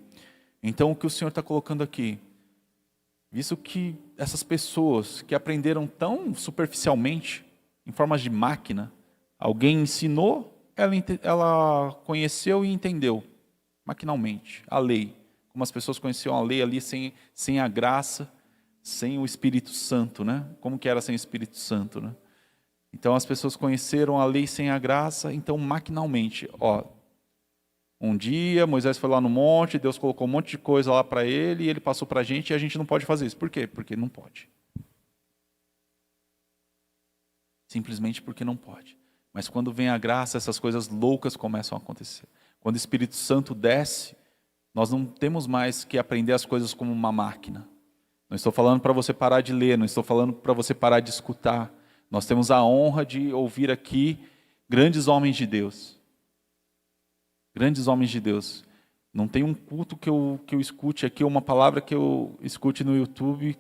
Então, o que o Senhor está colocando aqui? Visto que essas pessoas que aprenderam tão superficialmente, em formas de máquina, alguém ensinou, ela conheceu e entendeu, maquinalmente, a lei. Como as pessoas conheciam a lei ali sem a graça, sem o Espírito Santo, né? Como que era sem o Espírito Santo, né? Então as pessoas conheceram a lei sem a graça, então maquinalmente, um dia Moisés foi lá no monte, Deus colocou um monte de coisa lá para ele, e ele passou para a gente, e a gente não pode fazer isso. Por quê? Porque não pode. Simplesmente porque não pode. Mas quando vem a graça, essas coisas loucas começam a acontecer. Quando o Espírito Santo desce, nós não temos mais que aprender as coisas como uma máquina. Não estou falando para você parar de ler, não estou falando para você parar de escutar. Nós temos a honra de ouvir aqui grandes homens de Deus. Grandes homens de Deus. Não tem um culto que eu escute aqui, uma palavra que eu escute no YouTube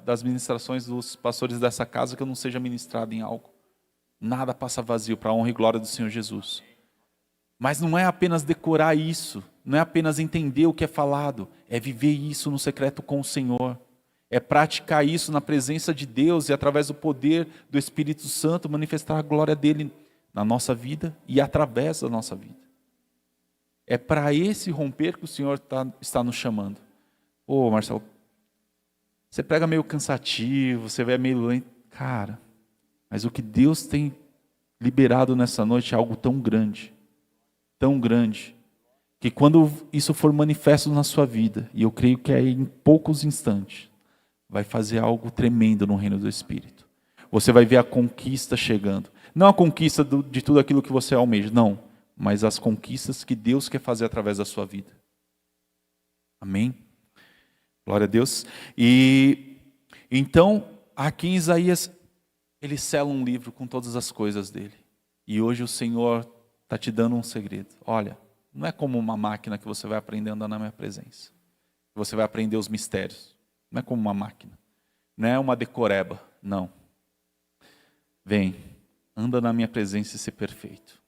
das ministrações dos pastores dessa casa que eu não seja ministrado em algo. Nada passa vazio para a honra e glória do Senhor Jesus. Mas não é apenas decorar isso, não é apenas entender o que é falado, é viver isso no secreto com o Senhor. É praticar isso na presença de Deus e através do poder do Espírito Santo manifestar a glória dele na nossa vida e através da nossa vida. É para esse romper que o Senhor está nos chamando. Marcelo, você prega meio cansativo, você vai meio lento. Cara, mas o que Deus tem liberado nessa noite é algo tão grande, que quando isso for manifesto na sua vida, e eu creio que é em poucos instantes, vai fazer algo tremendo no reino do Espírito. Você vai ver a conquista chegando. Não a conquista de tudo aquilo que você almeja, não. Mas as conquistas que Deus quer fazer através da sua vida. Amém? Glória a Deus. E então, aqui em Isaías, ele sela um livro com todas as coisas dele. E hoje o Senhor está te dando um segredo. Olha, não é como uma máquina que você vai aprender a andar na minha presença. Você vai aprender os mistérios. Não é como uma máquina. Não é uma decoreba. Não. Vem, anda na minha presença e ser perfeito.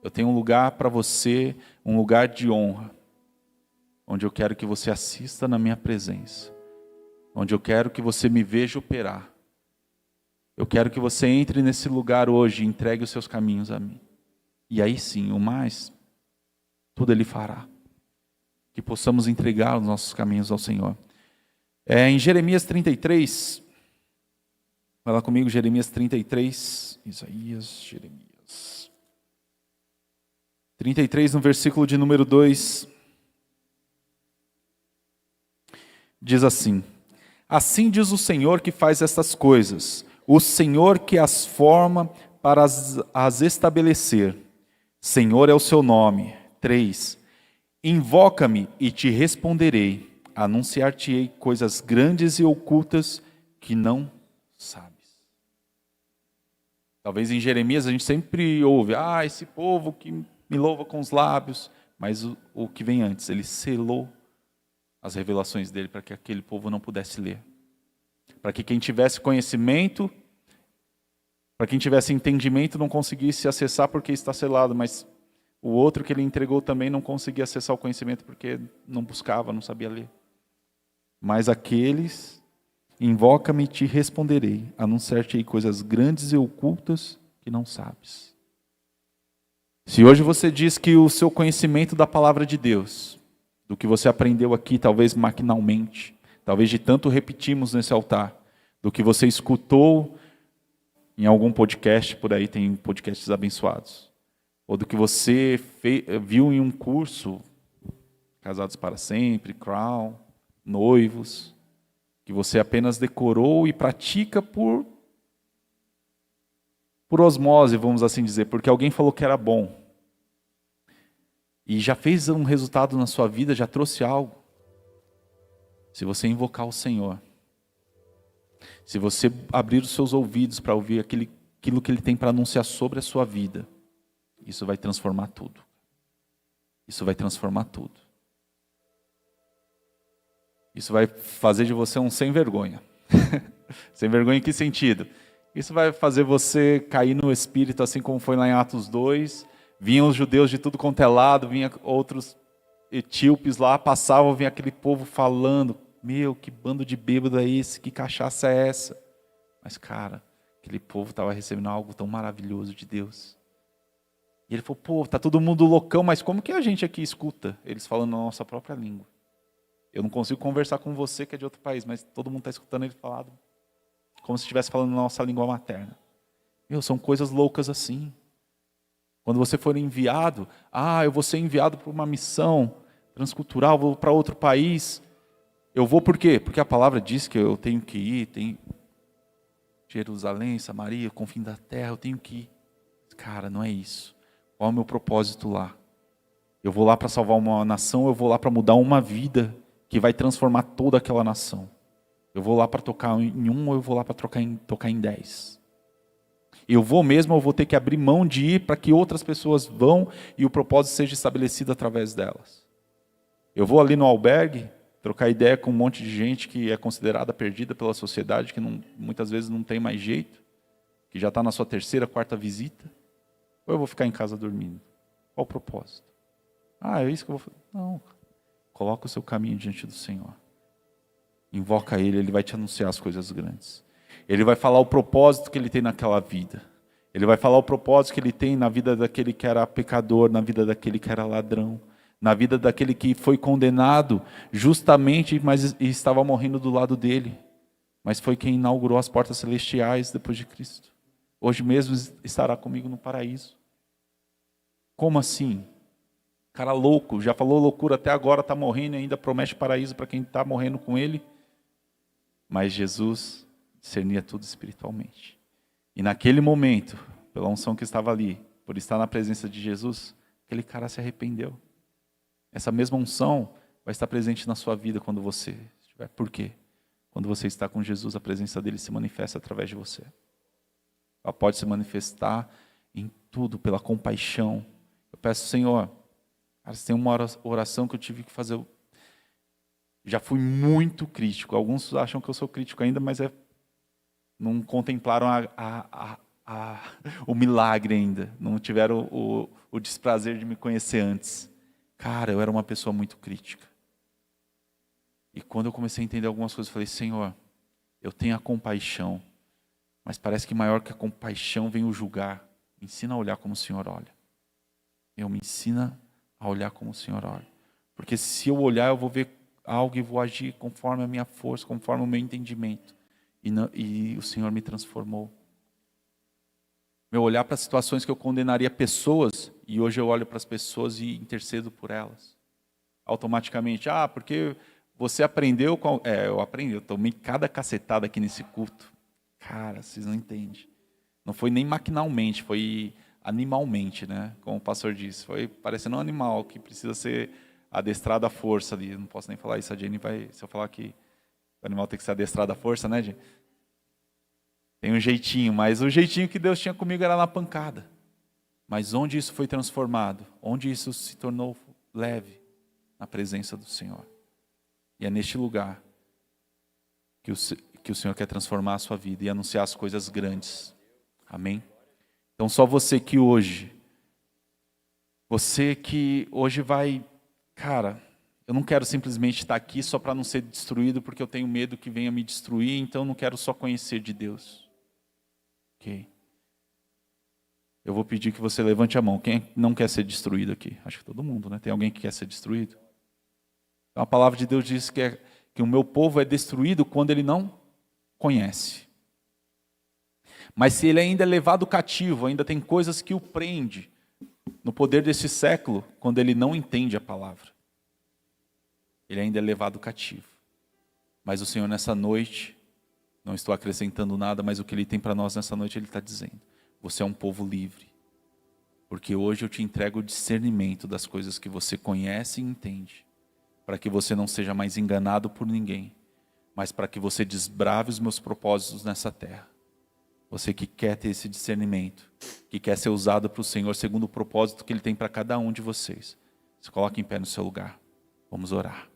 Eu tenho um lugar para você, um lugar de honra, onde eu quero que você assista na minha presença, onde eu quero que você me veja operar. Eu quero que você entre nesse lugar hoje e entregue os seus caminhos a mim. E aí sim, o mais, tudo Ele fará. Que possamos entregar os nossos caminhos ao Senhor. Em Jeremias 33... Vai lá comigo, Jeremias 33, Jeremias 33, no versículo de número 2, diz assim: assim diz o Senhor que faz estas coisas, o Senhor que as forma para as estabelecer. Senhor é o seu nome. 3, invoca-me e te responderei, anunciar-te-ei coisas grandes e ocultas que não sabes. Talvez em Jeremias a gente sempre ouve, esse povo que me louva com os lábios, mas o que vem antes, ele selou as revelações dele para que aquele povo não pudesse ler. Para que quem tivesse conhecimento, para quem tivesse entendimento não conseguisse acessar porque está selado, mas o outro que ele entregou também não conseguia acessar o conhecimento porque não buscava, não sabia ler. Mas aqueles... invoca-me e te responderei, anunciar-te-ei coisas grandes e ocultas que não sabes. Se hoje você diz que o seu conhecimento da palavra de Deus, do que você aprendeu aqui, talvez maquinalmente, talvez de tanto repetimos nesse altar, do que você escutou em algum podcast, por aí tem podcasts abençoados, ou do que você viu em um curso, Casados para Sempre, Crown, Noivos, que você apenas decorou e pratica por osmose, vamos assim dizer, porque alguém falou que era bom. E já fez um resultado na sua vida, já trouxe algo. Se você invocar o Senhor, se você abrir os seus ouvidos para ouvir aquilo que Ele tem para anunciar sobre a sua vida, isso vai transformar tudo. Isso vai transformar tudo. Isso vai fazer de você um sem vergonha. Sem vergonha em que sentido? Isso vai fazer você cair no Espírito, assim como foi lá em Atos 2. Vinham os judeus de tudo quanto é lado, vinham outros etíopes lá, passavam, vinha aquele povo falando, meu, que bando de bêbado é esse? Que cachaça é essa? Mas cara, aquele povo estava recebendo algo tão maravilhoso de Deus. E ele falou, tá todo mundo loucão, mas como que a gente aqui escuta eles falando na nossa própria língua? Eu não consigo conversar com você que é de outro país, mas todo mundo está escutando ele falado como se estivesse falando na nossa língua materna. São coisas loucas assim. Quando você for enviado, eu vou ser enviado para uma missão transcultural, vou para outro país. Eu vou por quê? Porque a palavra diz que eu tenho que ir, tem Jerusalém, Samaria, confim da terra, eu tenho que ir. Cara, não é isso. Qual é o meu propósito lá? Eu vou lá para salvar uma nação, eu vou lá para mudar uma vida que vai transformar toda aquela nação. Eu vou lá para tocar em um, ou eu vou lá para tocar em 10. Eu vou ter que abrir mão de ir para que outras pessoas vão e o propósito seja estabelecido através delas. Eu vou ali no albergue, trocar ideia com um monte de gente que é considerada perdida pela sociedade, que muitas vezes não tem mais jeito, que já está na sua 3ª, 4ª visita. Ou eu vou ficar em casa dormindo? Qual o propósito? É isso que eu vou fazer? Não. Coloca o seu caminho diante do Senhor. Invoca Ele, Ele vai te anunciar as coisas grandes. Ele vai falar o propósito que Ele tem naquela vida. Ele vai falar o propósito que Ele tem na vida daquele que era pecador, na vida daquele que era ladrão, na vida daquele que foi condenado justamente, mas estava morrendo do lado dele. Mas foi quem inaugurou as portas celestiais depois de Cristo. Hoje mesmo estará comigo no paraíso. Como assim? Cara louco, já falou loucura até agora, está morrendo e ainda promete paraíso para quem está morrendo com ele. Mas Jesus discernia tudo espiritualmente. E naquele momento, pela unção que estava ali, por estar na presença de Jesus, aquele cara se arrependeu. Essa mesma unção vai estar presente na sua vida quando você estiver. Por quê? Quando você está com Jesus, a presença dele se manifesta através de você. Ela pode se manifestar em tudo, pela compaixão. Eu peço, Senhor, cara, se tem uma oração que eu tive que fazer. Eu já fui muito crítico. Alguns acham que eu sou crítico ainda, mas não contemplaram o milagre ainda. Não tiveram o desprazer de me conhecer antes. Cara, eu era uma pessoa muito crítica. E quando eu comecei a entender algumas coisas, eu falei, Senhor, eu tenho a compaixão, mas parece que maior que a compaixão vem o julgar. Me ensina a olhar como o Senhor olha. Me ensina a olhar como o Senhor olha. Porque se eu olhar, eu vou ver algo e vou agir conforme a minha força, conforme o meu entendimento. E o Senhor me transformou. Meu olhar para situações que eu condenaria pessoas, e hoje eu olho para as pessoas e intercedo por elas. Automaticamente, porque você aprendeu com... eu aprendi, eu tomei cada cacetada aqui nesse culto. Cara, vocês não entendem. Não foi nem maquinalmente, foi animalmente, né? Como o pastor disse. Foi parecendo um animal que precisa ser adestrado à força ali. Não posso nem falar isso, a Jenny vai... Se eu falar que o animal tem que ser adestrado à força, né, Jenny? Tem um jeitinho, mas o jeitinho que Deus tinha comigo era na pancada. Mas onde isso foi transformado? Onde isso se tornou leve? Na presença do Senhor. E é neste lugar que o Senhor quer transformar a sua vida e anunciar as coisas grandes. Amém? Então só você que hoje vai... Cara, eu não quero simplesmente estar aqui só para não ser destruído, porque eu tenho medo que venha me destruir, então eu não quero só conhecer de Deus. Ok? Eu vou pedir que você levante a mão. Quem não quer ser destruído aqui? Acho que todo mundo, né? Tem alguém que quer ser destruído? Então, a palavra de Deus diz que o meu povo é destruído quando ele não conhece. Mas se ele ainda é levado cativo, ainda tem coisas que o prende no poder desse século, quando ele não entende a palavra. Ele ainda é levado cativo. Mas o Senhor nessa noite, não estou acrescentando nada, mas o que Ele tem para nós nessa noite, Ele está dizendo. Você é um povo livre. Porque hoje eu te entrego o discernimento das coisas que você conhece e entende. Para que você não seja mais enganado por ninguém. Mas para que você desbrave os meus propósitos nessa terra. Você que quer ter esse discernimento. Que quer ser usado para o Senhor segundo o propósito que Ele tem para cada um de vocês. Se coloque em pé no seu lugar. Vamos orar.